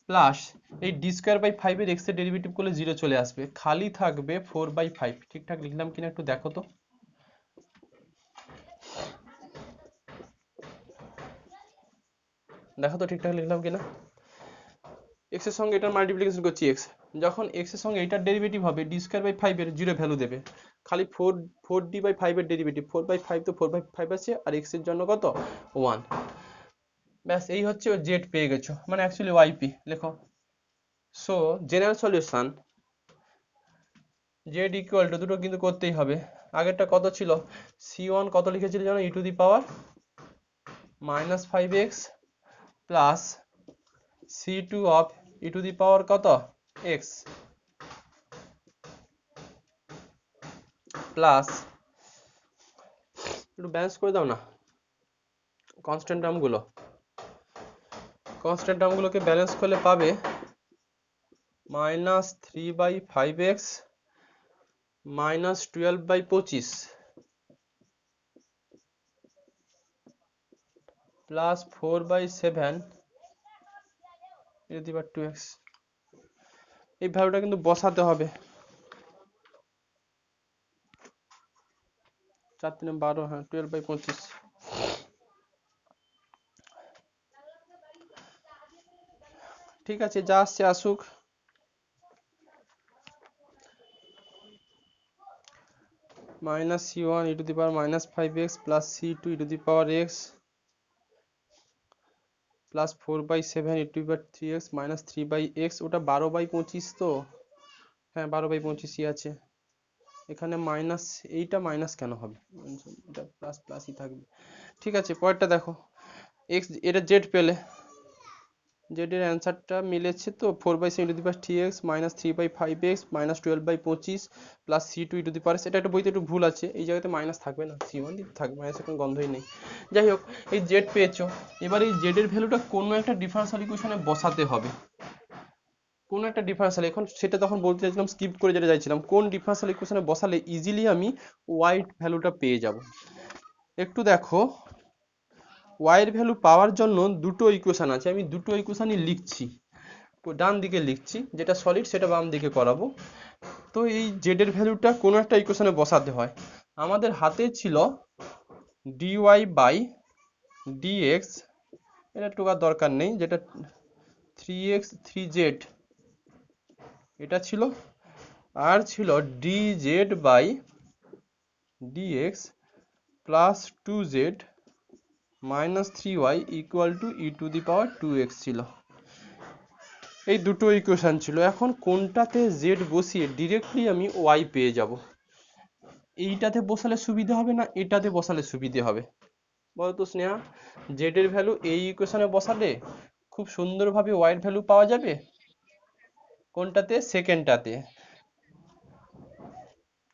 প্লাস এই d²/5 এর x এর ডেরিভেটিভ করলে 0 চলে আসবে, খালি থাকবে 4/5, ঠিকঠাক লিখলাম কিনা একটু দেখো তো। দেখো তো ঠিকঠাক লিখলাম কিনা, x এর সঙ্গে এটার মাল্টিপ্লিকেশন করছি, x যখন x এর সঙ্গে এটার ডেরিভেটিভ হবে d²/5 এর 0 ভ্যালু দেবে, খালি 4d/5 এর ডেরিভেটিভ, 4/5 তো 4/5 আছে, আর x এর জন্য কত 1, ব্যাস এই হচ্ছে ও z পেয়ে গেছো, মানে অ্যাকচুয়ালি yp লেখো। So general solution z equal two, দুটো কিন্তু করতেই হবে, আগেরটা কত ছিল, c1 কত লিখেছিল জানো, e⁻−5x plus c2 of e⁻ কত x প্লাস, একটু ব্যালেন্স করে দাও না কনস্ট্যান্ট টার্মগুলোকে ব্যালেন্স করলে পাবে -3/5x -12/25 প্লাস 4/7 e⁻²x, এই ভ্যালুটা কিন্তু বসাতে হবে, 4 3 12, হ্যাঁ 12/25, ঠিক আছে যা আসছে আসুক। -c1 e⁻−5x plus c2 e⁻x plus 4/7 e⁻³ minus 3/x, ওটা 12/25 তো, হ্যাঁ 12/25ই আছে। এখানে মাইনাস, এইটা মাইনাস কেন হবে, এটা প্লাস প্লাসই থাকবে। ঠিক আছে, পরেরটা দেখো, এক্স, এটা জেড পেলে, জেড এর অ্যান্সারটা মিলেছে তো, 4/7 e⁻³ minus 3/5x minus 12/25 plus c2 e⁻, এটা একটা বইতে একটু ভুল আছে, এই জায়গাতে মাইনাস থাকবে না, c1 থাকবে, মাইনাস কোনো গন্ধই নেই। যাই হোক, এই জেড পেয়েছো, এবার এই জেড এর ভ্যালুটা কোনো একটা ডিফারেন্সিয়াল ইকুয়েশনে বসাতে হবে, কোন একটা ডিফারেন্সিয়াল, এখন সেটা তখন বলতে চাইছিলাম, স্কিপ করে যেতে চাইছিলাম, কোন ডিফারেন্সিয়াল ইকুয়েশনে বসালে ইজিলি আমি ওয়াই ভ্যালুটা পেয়ে যাব। একটু দেখো, ওয়াই এর ভ্যালু পাওয়ার জন্য দুটো ইকুয়েশন আছে, আমি দুটো ইকুয়েশনই লিখছি, ডান দিকে লিখছি, যেটা সলিড সেটা বাম দিকে করাবো। তো এই জেড এর ভ্যালুটা কোনো একটা ইকুয়েশনে বসাতে হয়, আমাদের হাতে ছিল dy/dx, এটা টোকার দরকার নেই, যেটা 3x 3z এটা ছিল, আর ছিল dz/dx plus 2z minus 3y equal two e⁻²x ছিল। এই দুটো ইকুয়েশন ছিল, এখন কোনটাতে z বসিয়ে ডিরেক্টলি আমি y পেয়ে যাব, এইটাতে বসালে সুবিধা হবে না এটাতে বসালে সুবিধে হবে, বলতো স্নেহা? z এর ভ্যালু এই ইকুয়েশনে বসালে খুব সুন্দরভাবে y এর ভ্যালু পাওয়া যাবে, কোনটাতে? সেকেন্ডটাতে।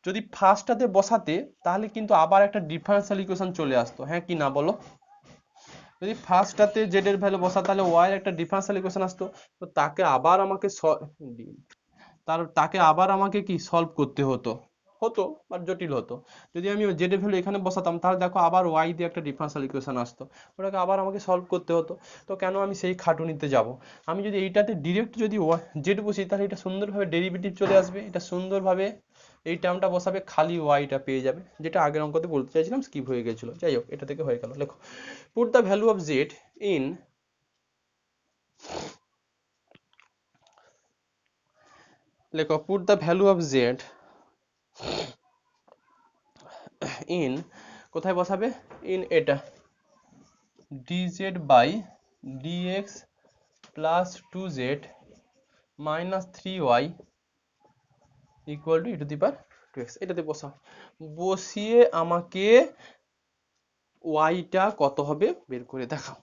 যদি ফার্স্টটাতে বসাতে তাহলে কিন্তু আবার একটা ডিফারেন্সিয়াল ইকুয়েশন চলে আসতো, হ্যাঁ কি না বলো? যদি ফার্স্টটাতে জেড এর ভ্যালু বসা, তাহলে ওয়াই এর একটা ডিফারেন্সিয়াল ইকুয়েশন আসতো, তো তাকে আবার আমাকে কি সলভ করতে হতো, বাট জটিল হতো। যদি আমি জেড এর ভ্যালু এখানে বসাতাম, তাহলে দেখো আবার ওয়াই দিয়ে একটা ডিফারেন্সিয়াল ইকুয়েশন আসতো, ওটাকে আবার আমাকে সলভ করতে হতো। তো কেন আমি সেই খাটুনিতে যাব? আমি যদি এইটাতে ডিরেক্ট যদি জেড বসি, তাহলে এটা সুন্দরভাবে ডেরিভেটিভ চলে আসবে, এটা সুন্দরভাবে এই টার্মটা বসাবে, খালি ওয়াইটা পেয়ে যাবে, যেটা আগের অঙ্কতে বলতে চাইছিলাম, স্কিপ হয়ে গেছিল। যাই হোক, এটা থেকে হয়ে গেল। লেখো, put the value of z in, লেখো, put the value of z in, কোথায় বসাবে? ইন এটা dz/dx plus 2z minus 3y equal two e⁻²x, এটাতে বসাও, বসিয়ে আমাকে ওয়াইটা কত হবে বের করে দেখাও।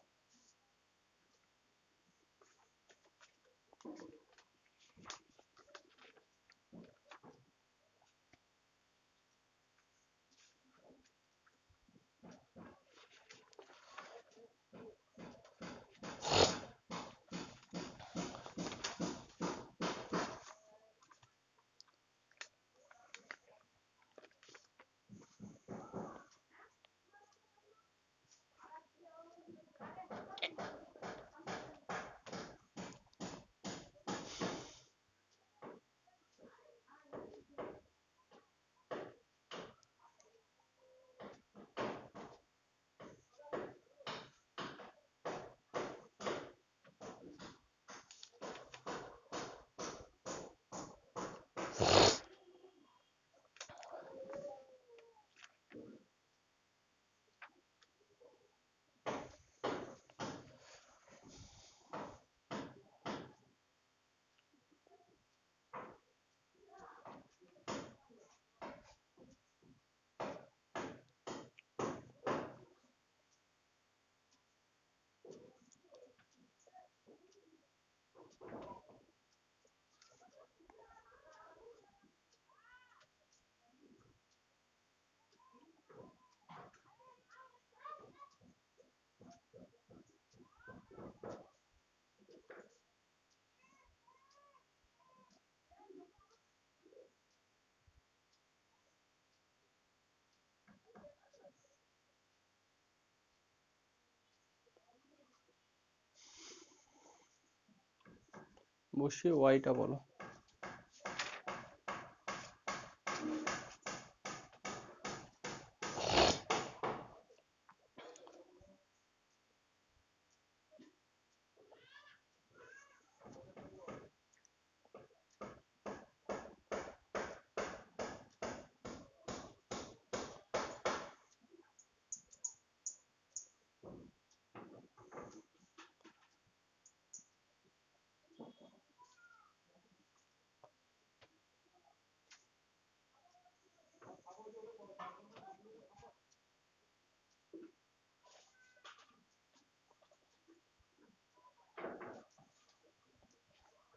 বসিয়ে ওয়াইটা বলো।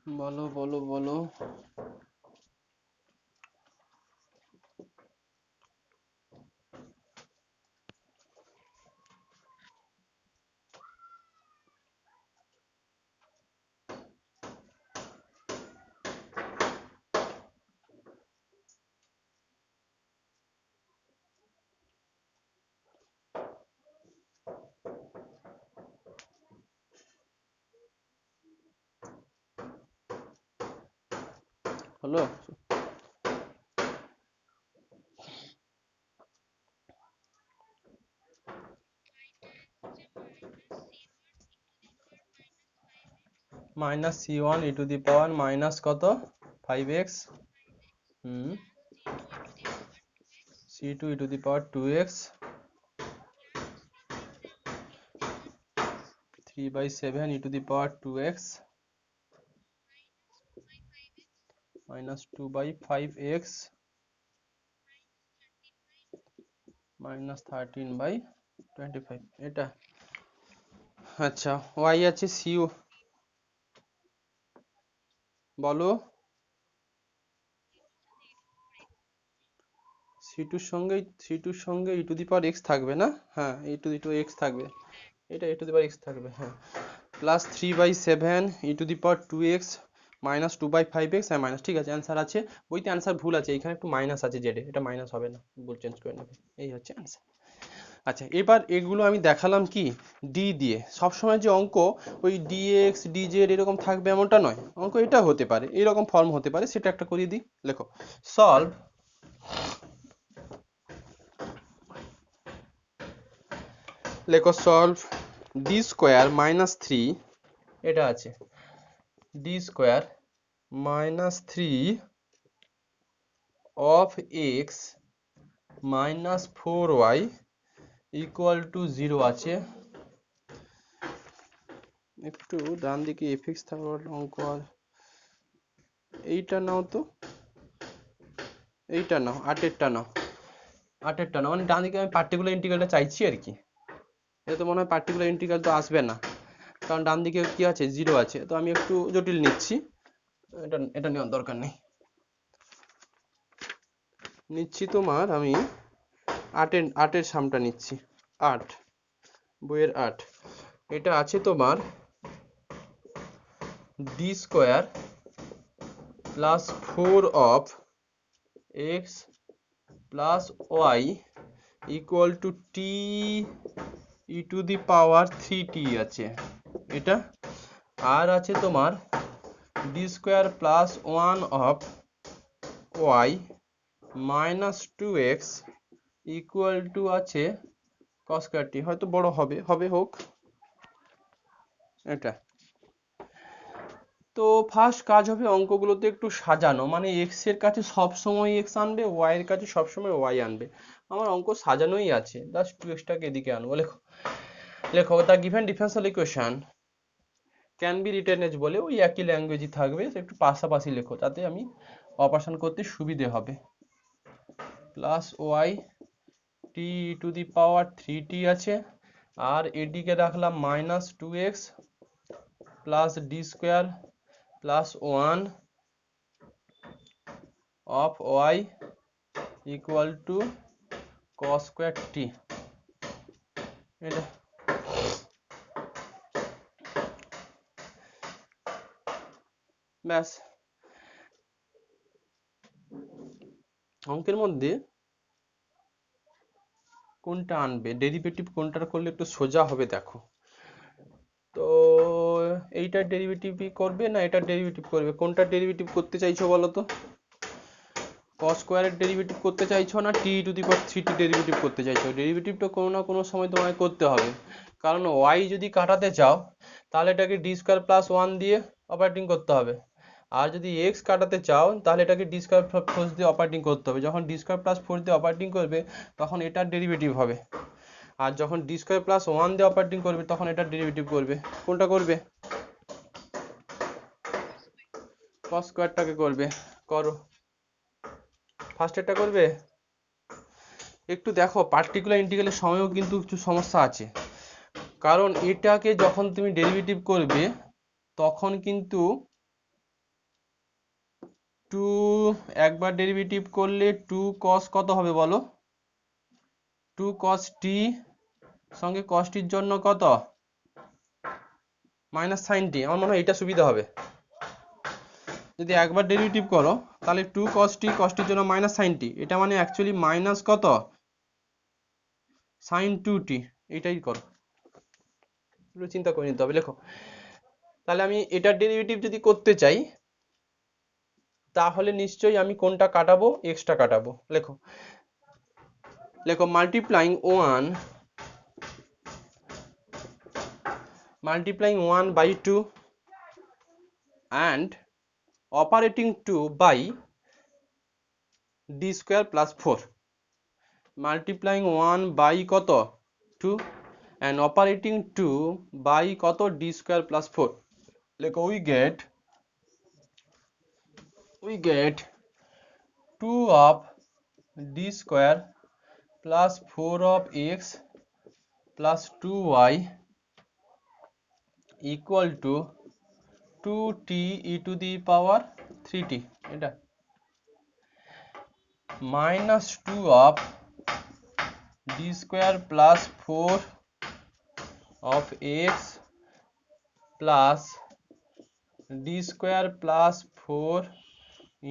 বলো বলো বলো। হলো? Minus c1 e to the power minus কত 5x c2 e to the power 2x 3/7 e to the power 2x minus 2/5x minus 13/25 এটা। আচ্ছা y আছে cu, বলো। c2 এর সঙ্গে e to the power x থাকবে না? হ্যাঁ e টু দি x থাকবে, এটা e to the power x থাকবে, হ্যাঁ। Plus 3/7 e to the power 2x minus 2/5x, হ্যাঁ মাইনাস, ঠিক আছে অ্যান্সার আছে। বইতে অ্যান্সার ভুল আছে, এখানে একটু মাইনাস আছে জেডে, এটা মাইনাস হবে না, ভুল চেঞ্জ করে নেবে, এই হচ্ছে অ্যান্সার। আচ্ছা এবার এগুলো আমি দেখালাম কি ডি দিয়ে। সবসময় যে অঙ্ক ওই dx dz এরকম থাকবে এমনটা নয়, অঙ্ক এটা হতে পারে, এরকম ফর্ম হতে পারে, সেটা একটা করিয়ে দিই। লেখো সলভ ডি স্কোয়ার মাইনাস 3, এটা আছে D square minus 3 of x minus 4y equal to 0 আছে। একটু ডান দিকে এফএক্স থাকার অঙ্ক, আর এইটা নাও তো, এইটা নাও, 8এরটা নাও, 8এরটা নাও, মানে ডান দিকে আমি পার্টিকুলার ইন্টিগ্রালটা চাইছি আর কি। এটা তো মনে হয় পার্টিকুলার ইন্টিগ্রাল তো আসবে না, কারণ ডান দিকে কি আছে 0 আছে, তো আমি একটু জটিল নিচ্ছি, এটা নেওয়ার দরকার নেই। নিচ্ছি তোমার আমি 8এর সামটা নিচ্ছি, 8 বইয়ের 8। এটা আছে তোমার D square plus 4 of X plus Y equal to T E to the power 3t আছে এটা। আর আছে তোমার D square plus 1 of Y minus 2x equal to আছে cos স্কয়ার টি, হয়তো বড় হবে, হোক এটা। তো ফার্স্ট কাজ হবে অঙ্কগুলোতে একটু সাজানো, মানে এক্স এর কাছে সবসময় এক্স আনবে, ওয়াই এর কাছে সবসময় ওয়াই আনবে। আমার অঙ্ক সাজানোই আছে, জাস্ট 2x টাকে এদিকে আনবো। লেখো the given differential equation can be written as, বলে ওই একই ল্যাঙ্গুয়েজই থাকবে, একটু পাশাপাশি লেখো, তাতে আমি অপারেশন করতে সুবিধে হবে। Plus y t to the power 3t আছে, আর এদিকে রাখলাম minus 2x plus D square plus 1 of Y equal to cos square t. এটা ব্যাস। অঙ্কের মধ্যে কোনটা আনবে, ডেরিভেটিভ কোনটার করলে একটু সোজা হবে দেখো। তো এইটার ডেরিভেটিভই করবে না এটার ডেরিভেটিভ করবে, কোনটার ডেরিভেটিভ করতে চাইছো বলো তো? cos স্কয়ারের ডেরিভেটিভ করতে চাইছো না টি to the power 3t derivative করতে চাইছো? ডেরিভেটিভটা কোনো না কোনো সময় তোমায় করতে হবে, কারণ y যদি কাটাতে চাও তাহলে এটাকে ডি স্কোয়ার প্লাস 1 দিয়ে অপারেটিং করতে হবে, আর যদি x কাটাতে চাও তাহলে এটাকে ডি স্কোয়ার 4 দিয়ে অপারেটিং করতে হবে। যখন ডি স্কোয়ার প্লাস 4 দিয়ে অপারেটিং করবে তখন এটার ডেরিভেটিভ হবে, আর যখন ডি স্কোয়ার প্লাস 1 দিয়ে অপারেটিং করবে তখন এটার ডেরিভেটিভ করবে। কোনটা করবে? cos স্কয়ারটাকে করবে, করো, ফার্স্ট এটা করবে। একটু দেখো পার্টিকুলার ইন্টিগ্রালের সময়ও কিন্তু কিছু সমস্যা আছে, কারণ এটাকে যখন তুমি ডেরিভেটিভ করবে তখন কিন্তু টু একবার ডেরিভেটিভ করলে 2 cos কত হবে বলো? 2 cos t সঙ্গে cos t এর জন্য কত মাইনাস সাইন টি। আমার মনে হয় এটা সুবিধা হবে। যদি একবার ডেরিভেটিভ করো তাহলে 2 cos t cos t এর জন্য মাইনাস সাইন টি, এটা মানে অ্যাকচুয়ালি মাইনাস কত সাইন 2t। এটাই করো, একটু চিন্তা করে নিতে হবে। লেখো তাহলে আমি এটার ডেরিভেটিভ যদি করতে চাই তাহলে নিশ্চয়ই আমি কোনটা কাটাবো? এক্সটা কাটাবো। লেখো লেখো multiplying 1 by 2 and operating 2 by d square plus 4, multiplying 1 by কত 2 and operating 2 by কত d square plus 4। লেখো we get 2 of d square plus 4 of x plus 2y equal to 2t e to the power 3t, এটা minus 2 of d square plus 4 of x plus d square plus 4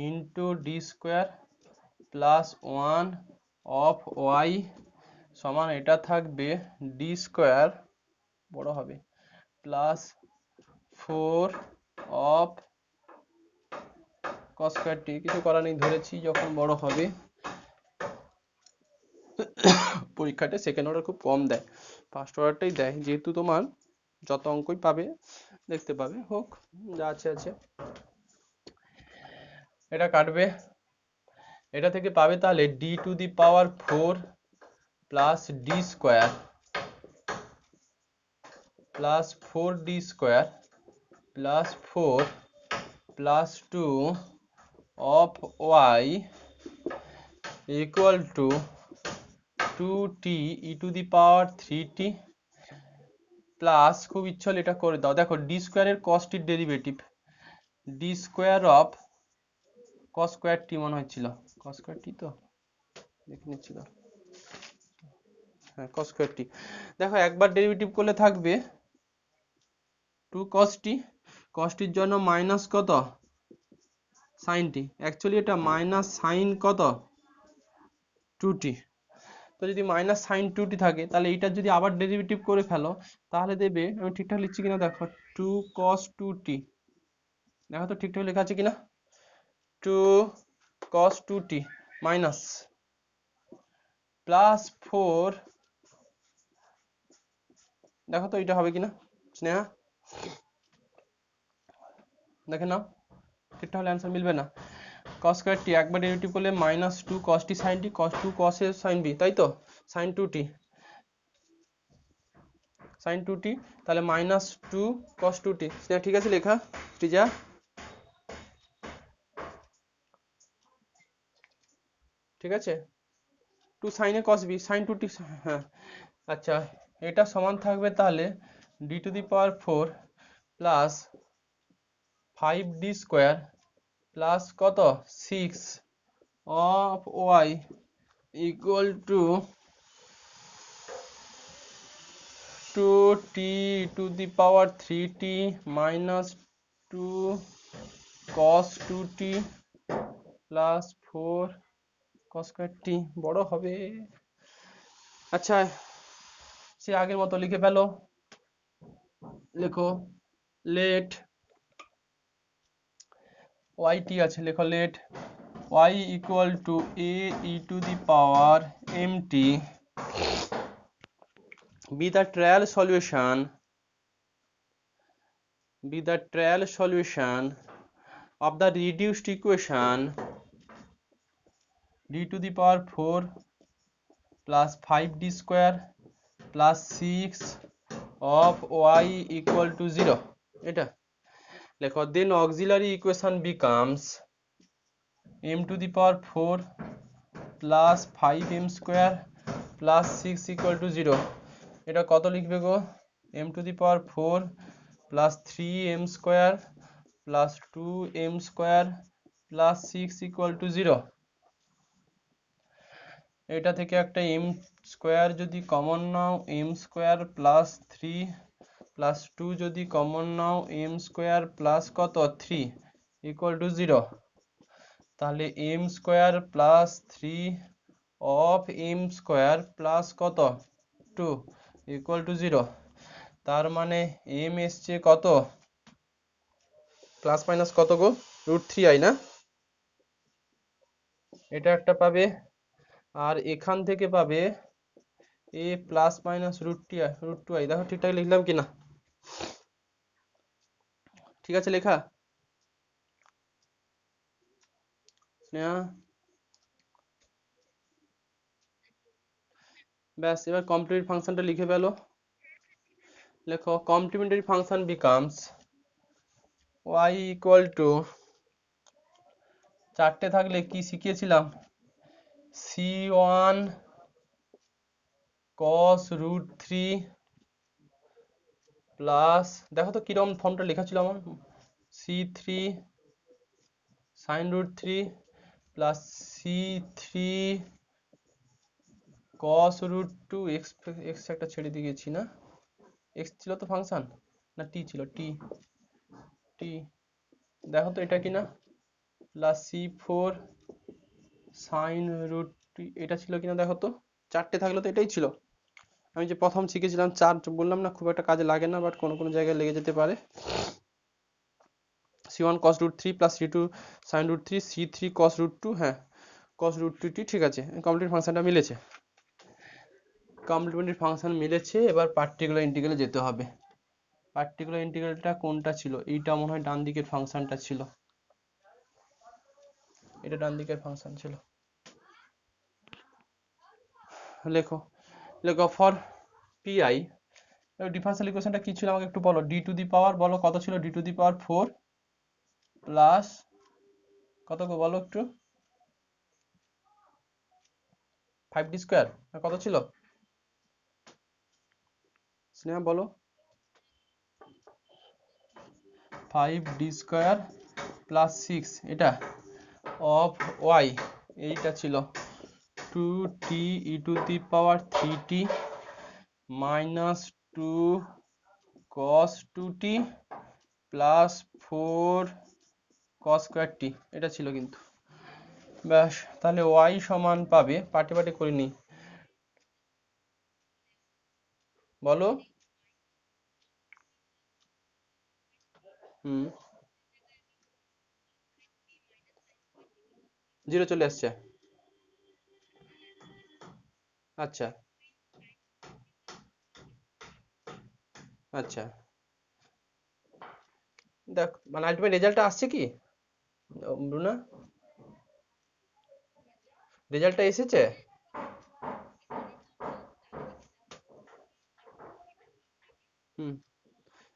into d square plus 1 of y সমান এটা থাকবে d square বড় হবে plus 4 of cos square t। কিছু করার নেই, ধরেছি যখন বড় হবে। পরীক্ষাতে সেকেন্ড অর্ডার খুব কম দেয়, ফার্স্ট অর্ডারটাই দেয়, যেহেতু তোমার যত অঙ্কই পাবে দেখতে পাবে, হোক যা আছে আছে। এটা কাটবে, এটা থেকে পাবে তাহলে d to the power 4 plus D square plus 4d square plus 4 plus 2 of y equal to 2t e to the power 3t plus, খুব ইচ্ছা হলে এটা করে দাও, দেখো ডি স্কোয়ারের cos t derivative D square of cos square t মনে হচ্ছিল, cos স্কোয়ার টি তো দেখে নিচ্ছিল, হ্যাঁ cos স্কোয়ার টি। দেখো একবার ডেরিভেটিভ করলে থাকবে 2 cos t, cos টির জন্য মাইনাস কত sin t, অ্যাকচুয়ালি এটা মাইনাস সাইন কত 2t। তো যদি মাইনাস সাইন 2t থাকে তাহলে এইটার যদি আবার ডেরিভেটিভ করে ফেলো তাহলে দেবে, আমি ঠিকঠাক লিখছি কিনা দেখো, 2 cos 2t, দেখো তো ঠিকঠাক লেখা আছে কিনা, 2 cos 2t মাইনাস প্লাস 4, দেখো তো এটা হবে কিনা স্নেহা, দেখে নাও ঠিকঠাক হলে অ্যান্সার মিলবে না। cos স্কয়ার টি একবার ডেরিভেটিভ করলে minus 2 cos t sin t cos 2 cos a sin b, তাই তো sin 2t sin 2t, তাহলে মাইনাস 2 cos 2t, ঠিক আছে লেখা টিজা, ঠিক আছে 2 sin a cos b sin 2t, হ্যাঁ আচ্ছা এটা সমান থাকবে তাহলে d to the power 4 plus 5d square plus কত 6 of y equal to 2t to the power 3t minus 2 cos 2t plus 4 cos square t বড় হবে। আচ্ছা সে আগের মতো লিখে ফেলো, লেখো let yt আছে, লেখো let y equal to a e to the power mt be the trial solution of the reduced equation d to the power 4 plus 5d square plus 6 of y equal to 0, এটা লেখো then auxiliary equation becomes m to the power 4 plus 5m square plus 6 equal to 0, এটা কত লিখবে গো, m to the power 4 plus 3m square plus 2m square plus 6 equal to 0। এটা থেকে একটা M square যদি common নাও, এম স্কোয়ার প্লাস 3 প্লাস 2 যদি কমন নাও, এম স্কোয়ার প্লাস কত 3 ইকুয়াল টু 0। তাহলে M square plus 3 of M square plus কত 2 ইকুয়াল টু 0। তার মানে এম এসছে কত, প্লাস মাইনাস কত গো, √3i না, এটা একটা পাবে। আর এখান থেকে পাবে এ প্লাস মাইনাস √2i। দেখো ঠিকঠাক লিখলাম কিনা, ঠিক আছে লেখা স্নেহা? ব্যাস, এবার কমপ্লিমেন্টারি ফাংশনটা লিখে ফেলো। লেখো complimentary function becomes y equal to, চারটে থাকলে কি শিখিয়েছিলাম, c1 cos √3 প্লাস, দেখো তো কিরকম ফর্মটা লেখা ছিল আমার, c3 sin √3 plus c3 cos √2, x একটা ছেড়ে দিয়ে গেছি না, x ছিল তো ফাংশন, না t ছিল, t দেখো তো এটা কিনা, প্লাস c4 sin √2, এটা ছিল কিনা দেখো তো, চারটে থাকলে তো এটাই ছিল। আমি যে প্রথম শিখেছিলাম চার, বললাম না খুব একটা কাজে লাগে না, বাট কোনো কোনো জায়গায় লেগে যেতে পারে। c1 cos √3 plus c2 sin √3, c3 cos √2, হ্যাঁ cos √2t, ঠিক আছে, কমপ্লিট ফাংশনটা মিলেছে, কমপ্লিমেন্টারি ফাংশন মিলেছে। এবার পার্টিকুলার ইন্টিগ্রালে যেতে হবে। পার্টিকুলার ইন্টিগ্রালটা কোনটা ছিল, এইটা মনে হয় ডান দিকের ফাংশনটা ছিল, এটা ডান দিকের ফাংশন ছিল। লেখো, লেখো ফর পিআই, ডিফারেন্সিয়াল ইকুয়েশনটা কি ছিল আমাকে একটু বলো, ডি টু দি পাওয়ার, বলো কত ছিল, D two the power 4 plus কত গো বলো একটু, 5d স্কোয়ার, কত ছিল স্নেহা বলো, 5d স্কোয়ার প্লাস 6, এটা অফ ওয়াই, এইটা ছিল 2t e to the power 3t minus 2 cos 2t plus 4 cos square t, এটা ছিল কিন্তু। ব্যাস, তাহলে y সমান পাবে, পাটে পাটে করে নি, বলো। হুম, 0 চলে আসছে, আচ্ছা আচ্ছা, দেখ মানে আলটিমেট রেজাল্টটা আসছে কি ব্রুনা, রেজাল্টটা এসেছে। হুম,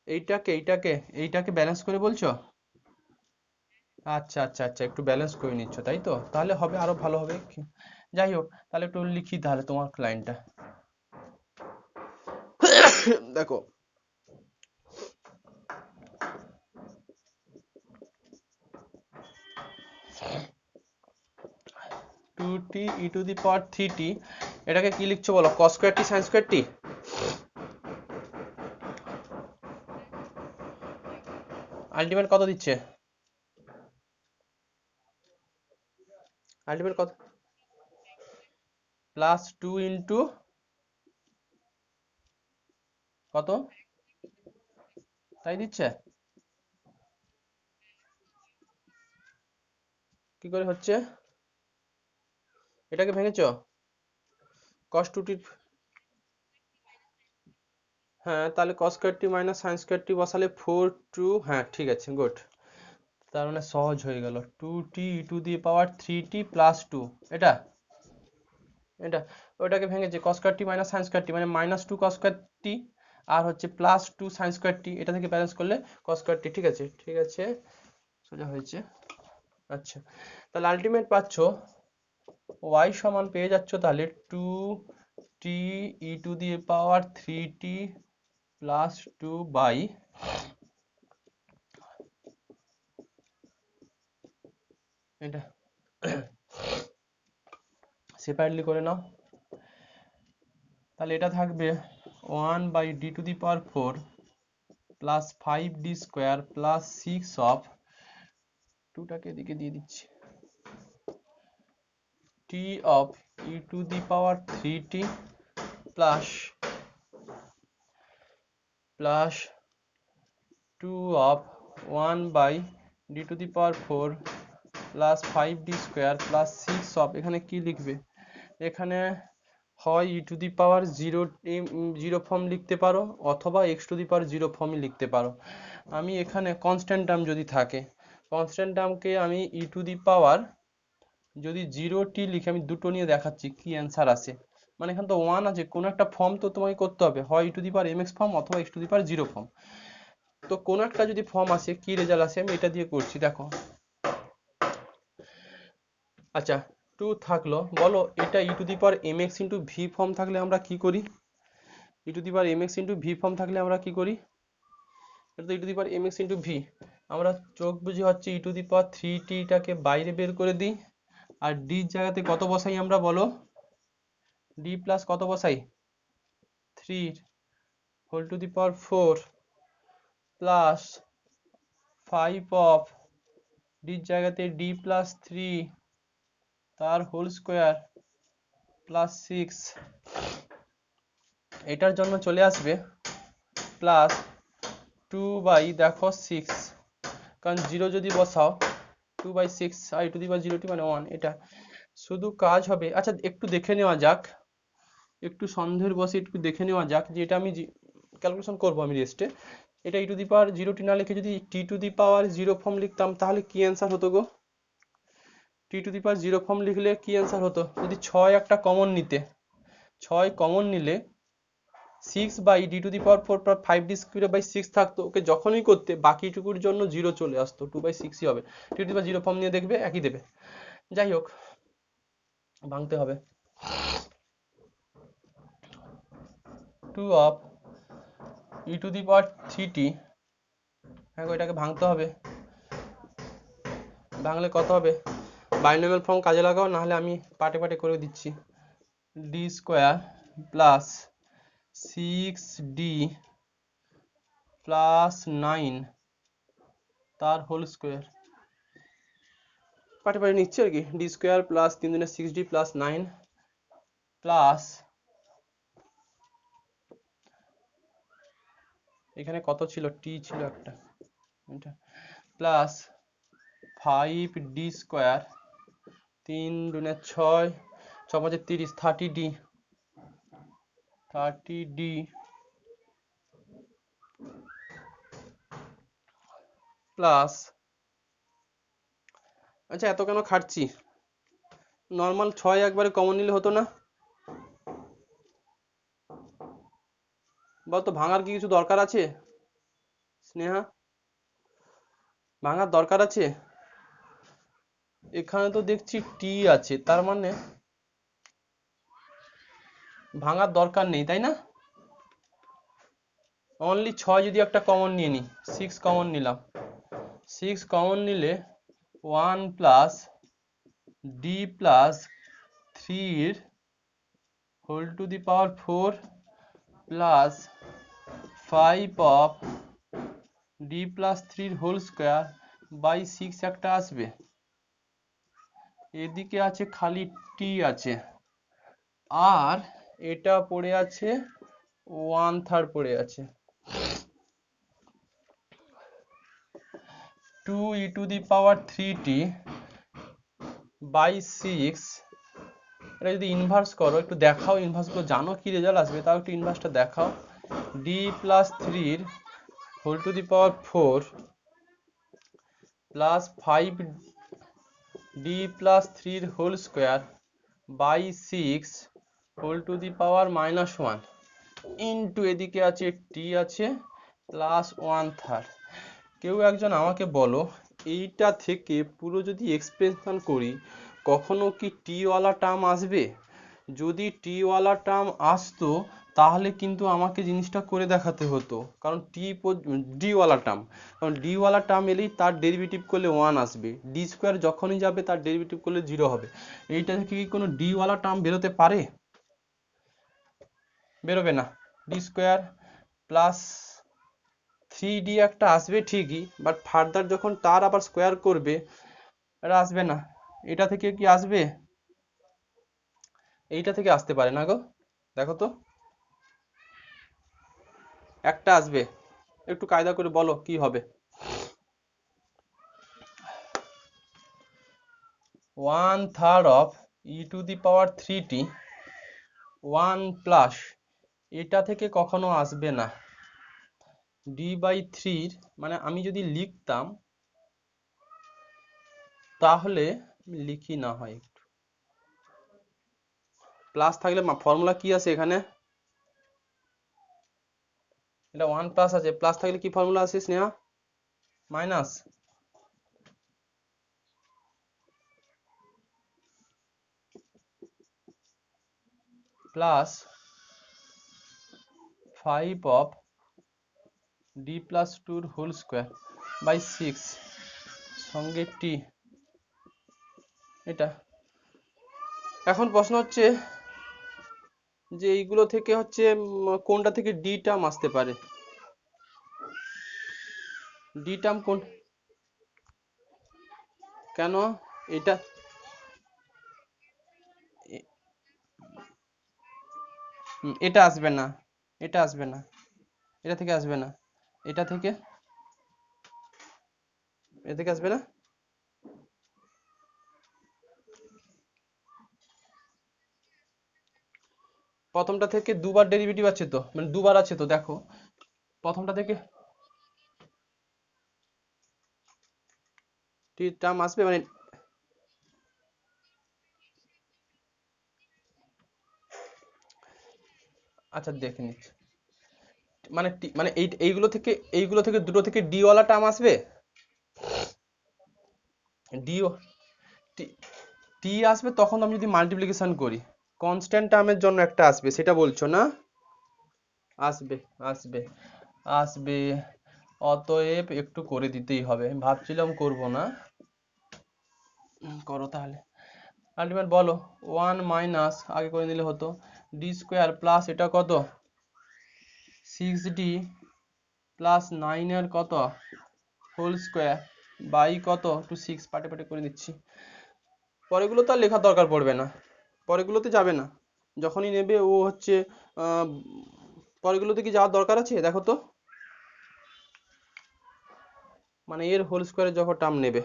এইটাকে ব্যালেন্স করে বলছো, আচ্ছা আচ্ছা আচ্ছা, একটু ব্যালেন্স করে নিচ্ছ তাই তো, তাহলে হবে আরো ভালো হবে। যাই হোক, তাহলে একটু লিখি তাহলে তোমার লাইনটা। দেখো 2t e to the power 3t, এটাকে কি লিখছো বলো, cos square t sin square t, ultimate কত দিচ্ছে, আলটিমেট কত, প্লাস 2 ইন্টু কত, তাই দিচ্ছে, কি করে হচ্ছে, এটাকে ভেঙেছো, cos 2t, হ্যাঁ তাহলে cos square t minus sin square t বসালে 4 2, হ্যাঁ ঠিক আছে গুড, তার মানে সহজ হয়ে গেল, 2t e to the power 3t plus 2, এটা এটা ওটাকে ভেঙেছে, cos square t minus sin square t মানে মাইনাস 2 cos স্কয়ার t, আর হচ্ছে প্লাস 2 sin স্কয়ার t, এটা থেকে ব্যালেন্স করলে cos স্কয়ার t, ঠিক আছে ঠিক আছে, সোজা হয়েছে। আচ্ছা, তাহলে আলটিমেট পাচ্ছো y সমান পেয়ে যাচ্ছ তাহলে 2t e to the power 3t plus 2 by এটা সেপারেটলি করে নাও। তাহলে এটা থাকবে 1/d⁴ plus 5d square plus 6 of 2টাকে এদিকে দিয়ে দিচ্ছি t of e⁴t plus 2 of 1/d⁴ plus 5d square plus 6 of, এখানে কি লিখবে? এখানে হয় e⁻0 ফর্ম লিখতে পারো অথবা x⁻0 ফর্মই লিখতে পারো। আমি এখানে কনস্ট্যান্ট টার্ম যদি থাকে, কনস্ট্যান্ট টার্মকে আমি যদি 0t লিখে আমি দুটো নিয়ে দেখাচ্ছি কি অ্যান্সার আসে। মানে এখানে তো 1 আছে, কোনো একটা ফর্ম তো তোমাকে করতে হবে, হয় e⁻mx ফর্ম অথবা x⁻0 ফর্ম। তো কোনো একটা যদি ফর্ম আসে, কি রেজাল্ট আসে আমি এটা দিয়ে করছি দেখো। আচ্ছা 2 থাকলো, বলো এটা e⁻mx ইন্টু ভি ফর্ম থাকলে আমরা কি করি? e⁻mx ইন্টু ভি ফর্ম থাকলে আমরা কি করি? এটা তো e⁻mx ইন্টু ভি, আমরা চোখ বুঝে হচ্ছে e⁻3t টাকে বাইরে বের করে দিই, আর ডি জায়গাতে কত বসাই আমরা বলো? ডি প্লাস কত বসাই? 3 প্লাস 5 অফ ডির জায়গাতে ডি প্লাস 3 তার হোল স্কোয়ার প্লাস 6, এটার জন্য চলে আসবে প্লাস 2/6, কারণ 0 যদি বসাও 2/6 আর e⁻0t মানে 1, এটা শুধু কাজ হবে। আচ্ছা একটু দেখে নেওয়া যাক, একটু সন্দেহের বসে একটু দেখে নেওয়া যাক যে এটা আমি ক্যালকুলেশন করবো আমি রেস্টে, এটা e⁻0t না লিখে যদি t⁻0 ফর্ম লিখতাম তাহলে কি অ্যান্সার হতো গো? t⁻0 ফর্ম লিখলে কি অ্যান্সার হতো? যদি 6 একটা কমন নিতে, 6 কমন নিলে 6/d⁴ 5d² 6 থাকতো, ওকে যখনই করতে বাকিটুকুর জন্য 0 চলে আসতো, 2/6ই হবে। t⁻0 ফর্ম নিয়ে দেখবে একই দেবে। যাই হোক ভাঙতে হবে। 2 অফ e⁻3t, হ্যাঁ এটাকে ভাঙতে হবে, ভাঙলে কত হবে? বাইনোমিয়াল ফর্ম কাজে লাগাও, নাহলে আমি পাটে পাটে করে দিচ্ছি। D square plus 6d plus 9 তার হোল স্কোয়ার, পাটে পাটে নিচ্ছি আর কি। D square plus 3 × 6d plus 9 plus এখানে কত ছিল? টি ছিল একটা, এটা plus 5d square 3 × 6 6 × 5 = 30 30d plus, আচ্ছা এত কেন খাটছি? নর্মাল 6 একবারে কমন নিলে হতো না? বলতো ভাঙার কি কিছু দরকার আছে স্নেহা? ভাঙার দরকার আছে? এখানে তো দেখছি টি আছে, তার মানে ভাঙার দরকার নেই, তাই না? অনলি 6 যদি একটা কমন নিয়ে নিই, 6 কমন নিলাম, 6 কমন নিলে 1 plus D plus 3 whole plus 5 of D plus 3 whole square by 6 একটা আসবে। এদিকে আছে খালি টি আছে, আর এটা পড়ে আছে 1/3 পড়ে আছে। 2e⁻3t বাই 6, এটা যদি ইনভার্স করো, একটু দেখাও ইনভার্স গুলো, জানো কি রেজাল্ট আসবে, তাও একটু ইনভার্সটা দেখাও। D plus 3 whole plus 5d plus 3 whole square by 6 whole into এদিকে আছে টি আছে প্লাস 1/3। কেউ একজন আমাকে বলো, এইটা থেকে পুরো যদি এক্সপেনশন করি কখনো কি টি ওয়ালা টার্ম আসবে? যদি টি ওয়ালা টার্ম আসতো তাহলে কিন্তু আমাকে জিনিসটা করে দেখাতে হতো, কারণ ডি ওয়ালা টার্ম, কারণ ডি ওয়ালা টার্ম এলেই তার ডেরিভেটিভ করলে 1 আসবে, ডি স্কোয়ার যখনই যাবে তার ডেরিভেটিভ করলে 0 হবে। এইটা থেকে কি কোনো ডি ওয়ালা টার্ম বেরোতে পারে? বেরোবে না। ডি স্কোয়ার প্লাস 3d একটা আসবে ঠিকই, বাট ফার্দার যখন তার আবার স্কোয়ার করবে এটা আসবে না। এটা থেকে কি আসবে? এইটা থেকে আসতে পারে না গো, দেখো তো একটা আসবে, একটু কায়দা করে বলো কি হবে। 1/3 of e to the power 3t 1 plus, এটা থেকে কখনো আসবে না d/3, মানে আমি যদি লিখতাম তাহলে লিখি না হয় একটু, প্লাস থাকলে ফর্মুলা কি আছে এখানে, এটা 1 প্লাস আছে, প্লাস থাকলে কি ফর্মুলা আছে Sneha? Minus, plus 5 of d plus 2 whole square by 6 সঙ্গে t। এটা এখন প্রশ্ন হচ্ছে যে এইগুলো থেকে হচ্ছে কোনটা থেকে ডি টার্ম আসতে পারে, ডি টার্ম কোন, কেন এটা এটা আসবে না, এটা আসবে না, এটা থেকে আসবে না, এটা থেকে, এ থেকে আসবে না, প্রথমটা থেকে দুবার ডেরিভেটিভ আছে তো, মানে দুবার আছে তো, দেখো প্রথমটা থেকে টি টার্ম আসবে, মানে আচ্ছা দেখে নিচ্ছি, মানে মানে এইগুলো থেকে দুটো থেকে ডি ওয়ালা টার্ম আসবে, ডি টি আসবে তখন আমি যদি মাল্টিপ্লিকেশন করি, কনস্ট্যান্ট টার্মের জন্য একটা আসবে, সেটা বলছো না? আসবে, আসবে, আসবে, অতএব একটু করে দিতেই হবে, আমি ভাবছিলাম করব না, করো তাহলে। আলটিমেট বলো, 1 মাইনাস আগে করে নিলে হতো ডি স্কোয়ার প্লাস এটা কত 6d প্লাস 9 এর কত হোল স্কোয়ার বাই কত টু 6, পাটে পাটে করে দিচ্ছি, পরেগুলো তো আর লেখার দরকার পড়বে না, পরেগুলোতে যাবে না, যখনই নেবে ও হচ্ছে পরেগুলোতে কি যাওয়ার দরকার আছে দেখো তো, মানে এর হোল স্কোয়ারে যখন টার্ম নেবে,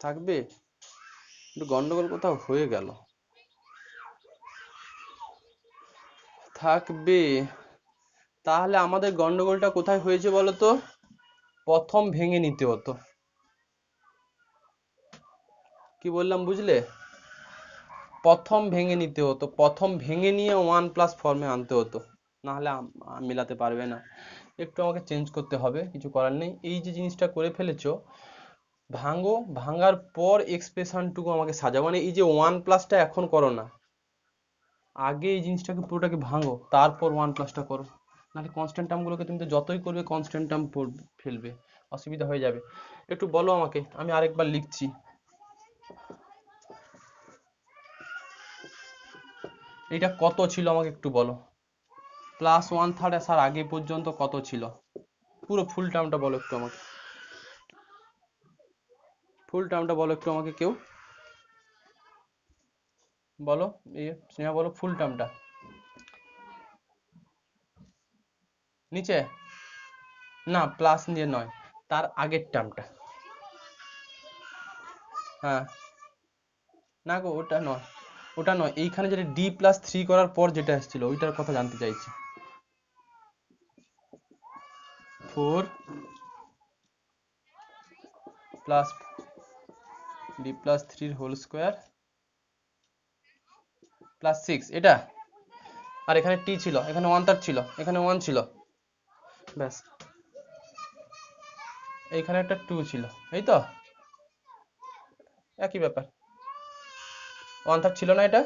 থাকবে, একটু গন্ডগোল কোথাও হয়ে গেল, থাকবে, তাহলে আমাদের গন্ডগোলটা কোথায় হয়েছে বলো তো, প্রথম ভেঙে নিতে হতো, কি বললাম বুঝলে, প্রথম ভেঙে নিতে হতো, প্রথম ভেঙে নিয়ে 1 প্লাস ফর্মে আনতে হতো, নাহলে মেলাতে পারবে না, একটু আমাকে চেঞ্জ করতে হবে, কিছু করার নেই, এই যে জিনিসটা করে ফেলেছো ভাঙো, ভাঙার পর এক্সপ্রেশনটুকু আমাকে সাজাও, মানে এই যে 1 প্লাসটা এখন করো না, আগে এই জিনিসটাকে পুরোটাকে ভাঙো তারপর 1 প্লাসটা করো, নাহলে কনস্ট্যান্ট টার্মগুলোকে তুমি তো যতই করবে কনস্ট্যান্ট টার্ম ফেলবে, অসুবিধা হয়ে যাবে। একটু বলো আমাকে, আমি আরেকবার লিখছি, এটা কত ছিল আমাকে একটু বলো, প্লাস 1/3 আসার আগে পর্যন্ত কত ছিল, পুরো ফুল টার্মটা বলো একটু আমাকে, ফুল টার্মটা বলো একটু আমাকে, কেউ বলো, স্নেহা বলো ফুল টার্মটা, নিচে, না প্লাস নিয়ে নয়, তার আগের টার্মটা, হ্যাঁ, না গো ওটা নয়, ওটা নয়, এইখানে যেটা d+3 করার পর যেটা এসেছিল ওইটার কথা জানতে চাইছি, 4 plus d+3 whole square plus 6, এটা, আর এখানে t ছিল, এখানে 1/3 ছিল, এখানে 1 ছিল, ব্যাস, এইখানে একটা 2 ছিল, এই তো, একই ব্যাপার। 1/3 ছিল না এটা?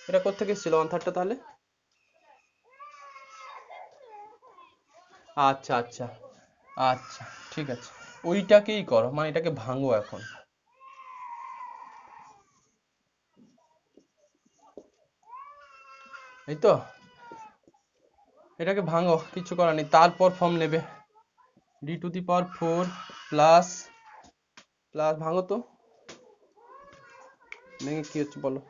এটা কোত্থেকে এসেছিল 1/3টা তাহলে? আচ্ছা আচ্ছা আচ্ছা, ঠিক আছে, ওইটাকেই করো, মানে এটাকে ভাঙো এখন। এই তো, এটাকে ভাঙো, কিছু করার নেই, তারপর ফর্ম নেবে d⁴ প্লাস প্লাস, ভাঙো তো, ভেঙে কি হচ্ছে বলো।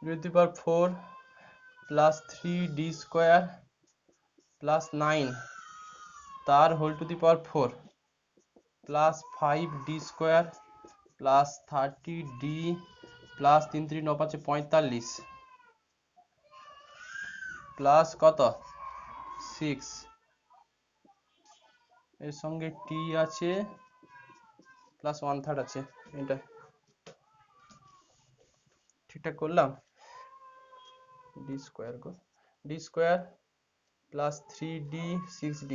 d⁴ প্লাস 3d² প্লাস 9 তার whole to the power 4 plus 5d² plus 30d plus 3 3 9 5 45 plus কত 6, এর সঙ্গে t আছে প্লাস 1/3 আছে। এটা ঠিকঠাক করলাম? d² প্লাস 3d 6d,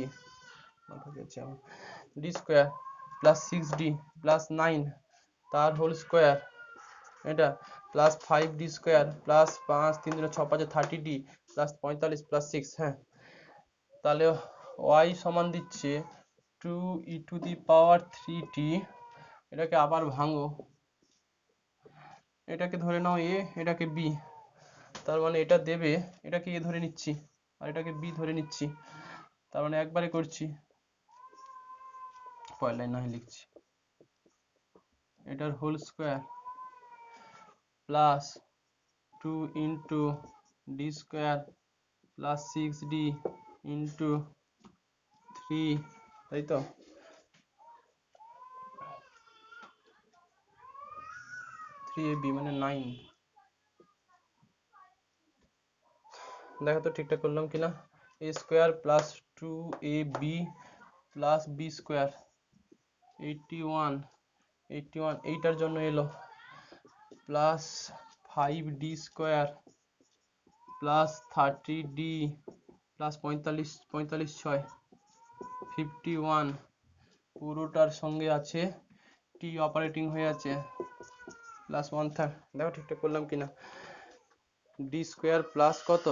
মাথা গেছে আমার, d² প্লাস 6d প্লাস 9 তার হোল স্কোয়ার, এটা plus 5d² plus 5 3 6 5 30d plus 45 plus 6। হ্যাঁ, তাহলে y সমান দিচ্ছে 2e⁻3t। এটাকে আবার ভাঙো, এটাকে ধরে নাও a, এটাকে b, তার মানে এটা দেবে, এটাকে a ধরে নিচ্ছি আর এটাকে b ধরে নিচ্ছি, তার মানে একবারে করছি, পরের লাইন না লিখছি, এটার whole square plus 2 into d² plus 6d into 3, তাই তো, 3ab মানে 9। দেখো তো ঠিকঠাক করলাম কিনা। a² plus 2ab plus b² 81 এইটার জন্য এলো plus 5d² plus 30d plus 45 45 6 51, পুরোটার সঙ্গে আছে t অপারেটিং হয়ে আছে প্লাস 1/3। দেখো ঠিকঠাক করলাম কিনা। d² প্লাস কত,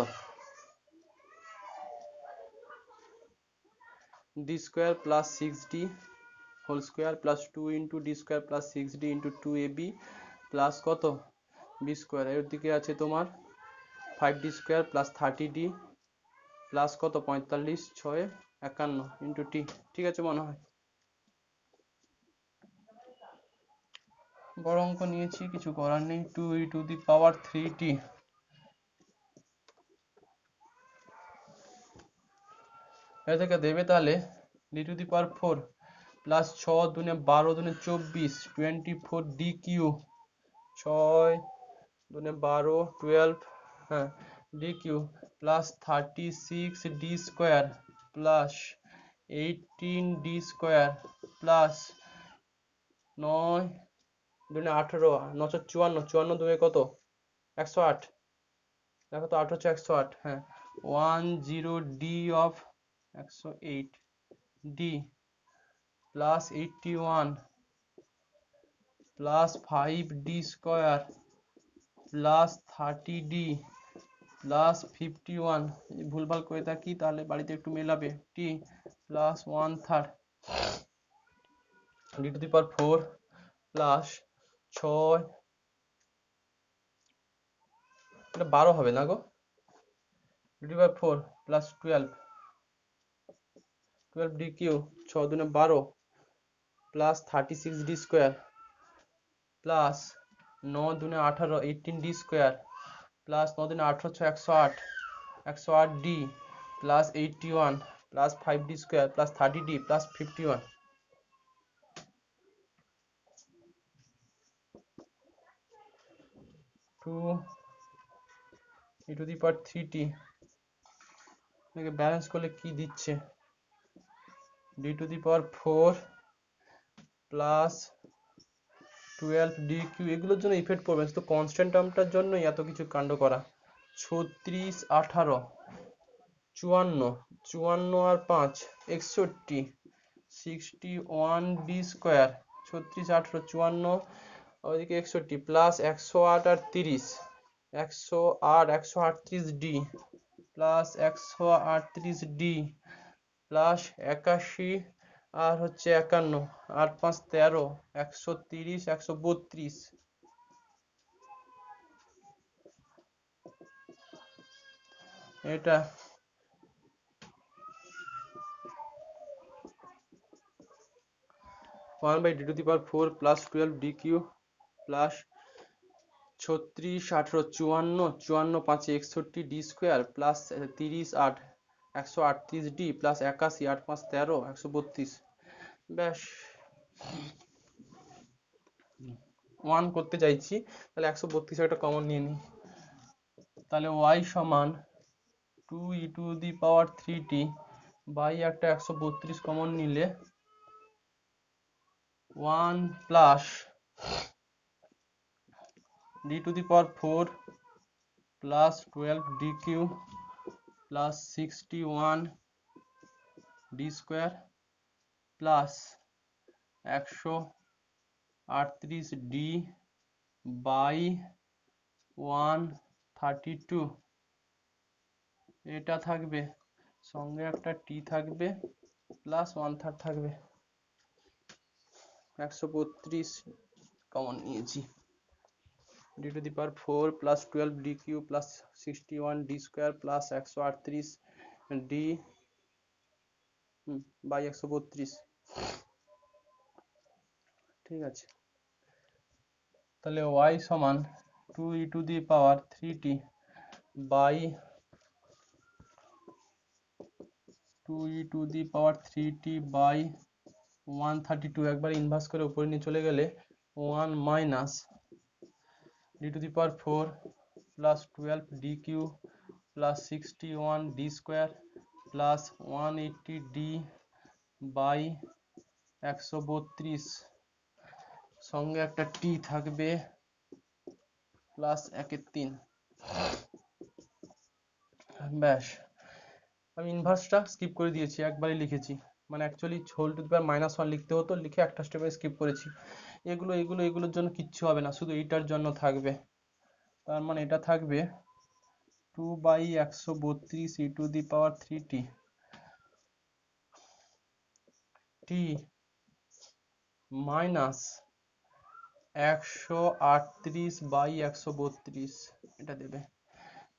d² plus 6d whole square plus 2 into d² plus 6d into 2ab plus কত b², এর দিকে আছে তোমার 5d² প্লাস 30d প্লাস কত 45 6 51 ইন্টু t। ঠিক আছে মনে হয়, বড় অঙ্ক নিয়েছি, কিছু করার নেই। 2e⁻3t, এ থেকে দেবে তাহলে d⁴ প্লাস 6 দুনে 12 দুনে 24 24d³, 6 দুনে 12 12, হ্যাঁ d³ plus 36d² plus 18d² plus 9 দুনে 18, 954, 54 দুনে কত 108, দেখো তো 8 হচ্ছে 108, হ্যাঁ 10d of 108d plus 81 plus 5d² plus 30d plus 51, ভুলভাল করে থাকি তাহলে বাড়িতে একটু মেলাবে, t প্লাস 1/3 d⁴ প্লাস 6, এটা 12 হবে না গো, d⁴ plus 12 d³ 6 দুনে 12 plus 36d² plus 9 দুনে 18 18d² plus 9 দুনে 18 108 108d plus 81 plus 5d square plus 30d plus 51 2 e to the power 3t এটাকে ব্যালেন্স করলে কি দিচ্ছে d to the power 4 plus 12dq এগুলোর জন্য effect পড়বে তো কনস্ট্যান্ট টার্মটার জন্যই এত কিছু কাণ্ড করা 36 18 54 54 আর 5 61 61d স্কোয়ার 36 18 54 ওইদিকে 61 প্লাস 108 আর 30 108 138d প্লাস 138d প্লাস 81 আর হচ্ছে 51 আর 5 13 130 132 এটা 1/d two the power 4 plus 12dq plus 36 18 54 54 5 61d square plus 30 8 138d plus 81 8 5 13 132 ব্যাস 1 করতে চাইছি তাহলে 132 একটা কমন নিয়ে নিই তাহলে y সমান 2 e to the power 3t by একটা 132 কমন নিলে 1 plus d to the power 4 plus 12dq plus 61d square plus 138d by 132 এটা থাকবে সঙ্গে একটা t থাকবে প্লাস 1/3 থাকবে 132 কমন নিয়েছি d to the power 4 plus 12dq plus 61d square plus 138d by 132 ঠিক আছে তাহলে y সমান 2 e to the power 3t by 2 e to the power 3t by 132 একবার ইনভার্স করে উপরে নিয়ে চলে গেলে 1 minus d to the power 4 plus 12dq plus 61d square plus 180d by 132 সঙ্গে একটা t থাকবে প্লাস 1/3 ব্যাস আমি ইনভার্সটা স্কিপ করে দিয়েছি একবারই লিখেছি মানে অ্যাকচুয়ালি হোল টু দি পাওয়ার -1 লিখতে হতো লিখে একটা স্টেপে স্কিপ করেছি এগুলোর জন্য কিচ্ছু হবে না শুধু এইটার জন্য থাকবে তার মানে এটা থাকবে 2/132 e to the power 3t t minus 138/132 এটা দেবে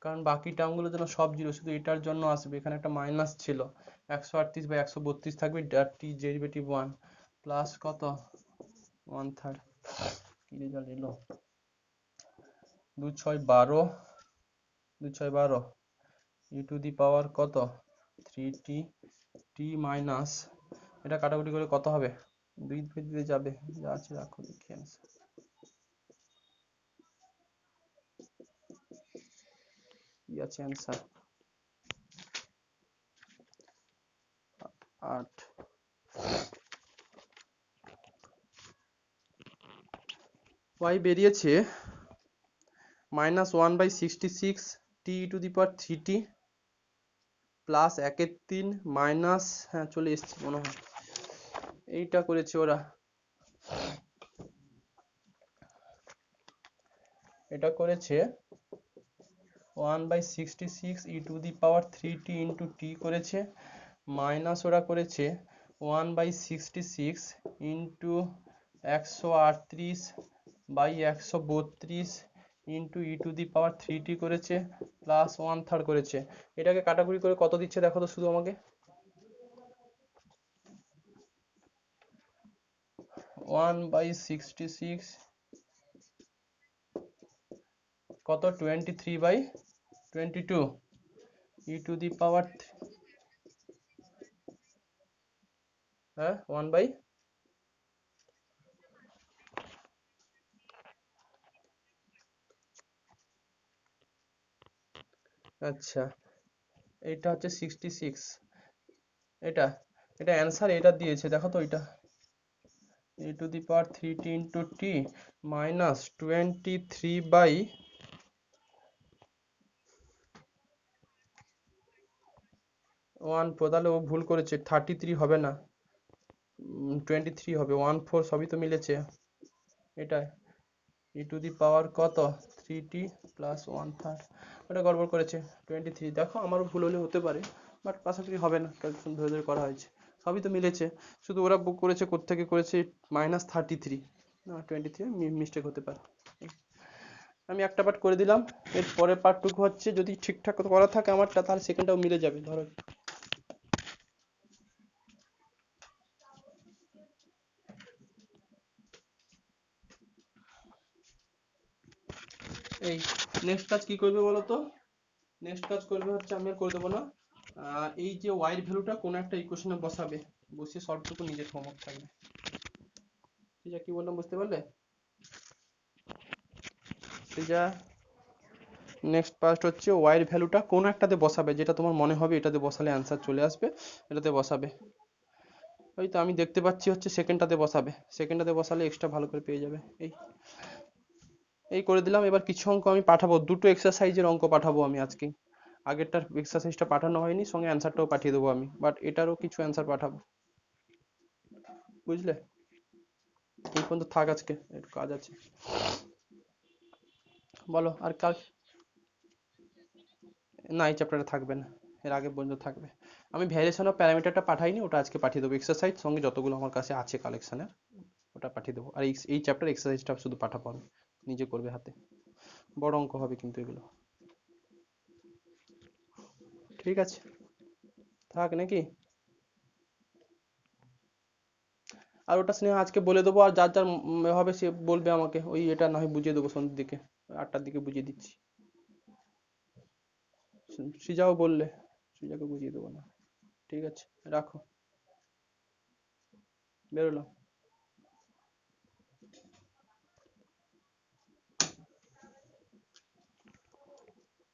কারণ বাকি টার্মগুলোর জন্য সব জিরো শুধু এটার জন্য আসবে এখানে একটা মাইনাস ছিল 138/132 থাকবে t ডেরিভেটিভ 1 প্লাস কত 1/3 কি রেজাল্ট এলো 2 6 12 2 6 12 e টু দি পাওয়ার কত 3t t মাইনাস এটা কাটাকুটি করে কত হবে 2 দিতে যাবে যা আছে রাখো দেখি অ্যান্সার কি আছে অ্যান্সার 8 y বেরিয়েছে -1/66 t two the power 3t plus 1/3 minus হ্যাঁ চলে এসেছি মনে হয় এইটা করেছে ওরা এটা করেছে 1/66 e to the power 3t into t করেছে মাইনাস ওরা করেছে 1/66 into 138/132 into e to the power 3t করেছে প্লাস 1/3 করেছে এটাকে কাটাকুটি করে কত দিচ্ছে দেখো তো শুধু আমাকে 1/66 কত 23/22 e টু দি পাওয়ার হ্যাঁ 1 বাই, আচ্ছা এইটা হচ্ছে 66, এটা এটা অ্যান্সার এটা দিয়েছে দেখো তো এটা, e⁻³ ইন্টু টি মাইনাস 23/1, তাহলে ও ভুল করেছে, 33 হবে না, 23 হবে, 1 4 সবই তো মিলেছে, এটা e⁻³ কত 3t প্লাস 1/3, ওটা গড়বড় করেছে 23, দেখো আমারও ভুল হলে হতে পারে, বাট আশা করি হবে না, ক্যালকুলেশন ধরে ধরে করা হয়েছে, সবই তো মিলেছে, শুধু ওরা বুক করেছে কোত্থেকে করেছে -33, না 23 মিস্টেক হতে পারে। আমি একটা পার্ট করে দিলাম, এর পরের পার্টটুকু হচ্ছে যদি ঠিকঠাক করা থাকে আমারটা, তাহলে সেকেন্ডটাও মিলে যাবে। ধরো এই নেক্সট কাজ কি করবে বলো তো, নেক্সট কাজ করবে হচ্ছে, আমি আর করে দেবো না, এই যে ওয়াই এর ভ্যালুটা কোনো একটা ইকুয়েশনে বসাবে, বসিয়ে সবটুকু নিজের হোমওয়ার্ক থাকবে। ঠিক আছে, কি বললাম বুঝতে পারলে? ঠিক আছে, নেক্সট পার্ট হচ্ছে ওয়াই এর ভ্যালুটা কোনো একটাতে বসাবে, যেটা তোমার মনে হবে এটাতে বসালে অ্যান্সার চলে আসবে, এটাতে বসাবে। ওই তো আমি দেখতে পাচ্ছি হচ্ছে সেকেন্ডটাতে বসাবে, সেকেন্ডটাতে বসালে এক্সট্রা ভালো করে পেয়ে যাবে। এই এই করে দিলাম। এবার কিছু অঙ্ক আমি পাঠাবো, দুটো এক্সারসাইজের অঙ্ক পাঠাবো আমি আজকে, আগেরটার এক্সারসাইজটা পাঠানো হয়নি, সঙ্গে অ্যান্সারটাও পাঠিয়ে দেবো আমি, বাট এটারও কিছু অ্যান্সার পাঠাবো, বুঝলে? এই পর্যন্ত থাক, আজকে একটু কাজ আছে। বলো আর কাল, না এই চ্যাপ্টারে থাকবে না, এর আগে পর্যন্ত থাকবে। আমি ভ্যারিয়েশন অফ প্যারামিটারটা পাঠাইনি, ওটা আজকে পাঠিয়ে দেবো, এক্সারসাইজ সঙ্গে যতগুলো আমার কাছে আছে কালেকশনের, ওটা পাঠিয়ে দেবো। আর এই চ্যাপ্টার এক্সারসাইজটা শুধু পাঠাবো আমি, নিজে করবে হাতে, বড় অঙ্ক হবে কিন্তু এগুলো। ঠিক আছে, থাক নাকি? আর ওটা স্নেহা আজকে বলে দেবো, আর যার যার হবে সে বলবে আমাকে, ওই এটা না হয় বুঝিয়ে দেবো সন্ধ্যের দিকে, 8টার দিকে বুঝিয়ে দিচ্ছি। সৃজাও বললে, সৃজাকে বুঝিয়ে দেবো না। ঠিক আছে, রাখো, বেরোলাম।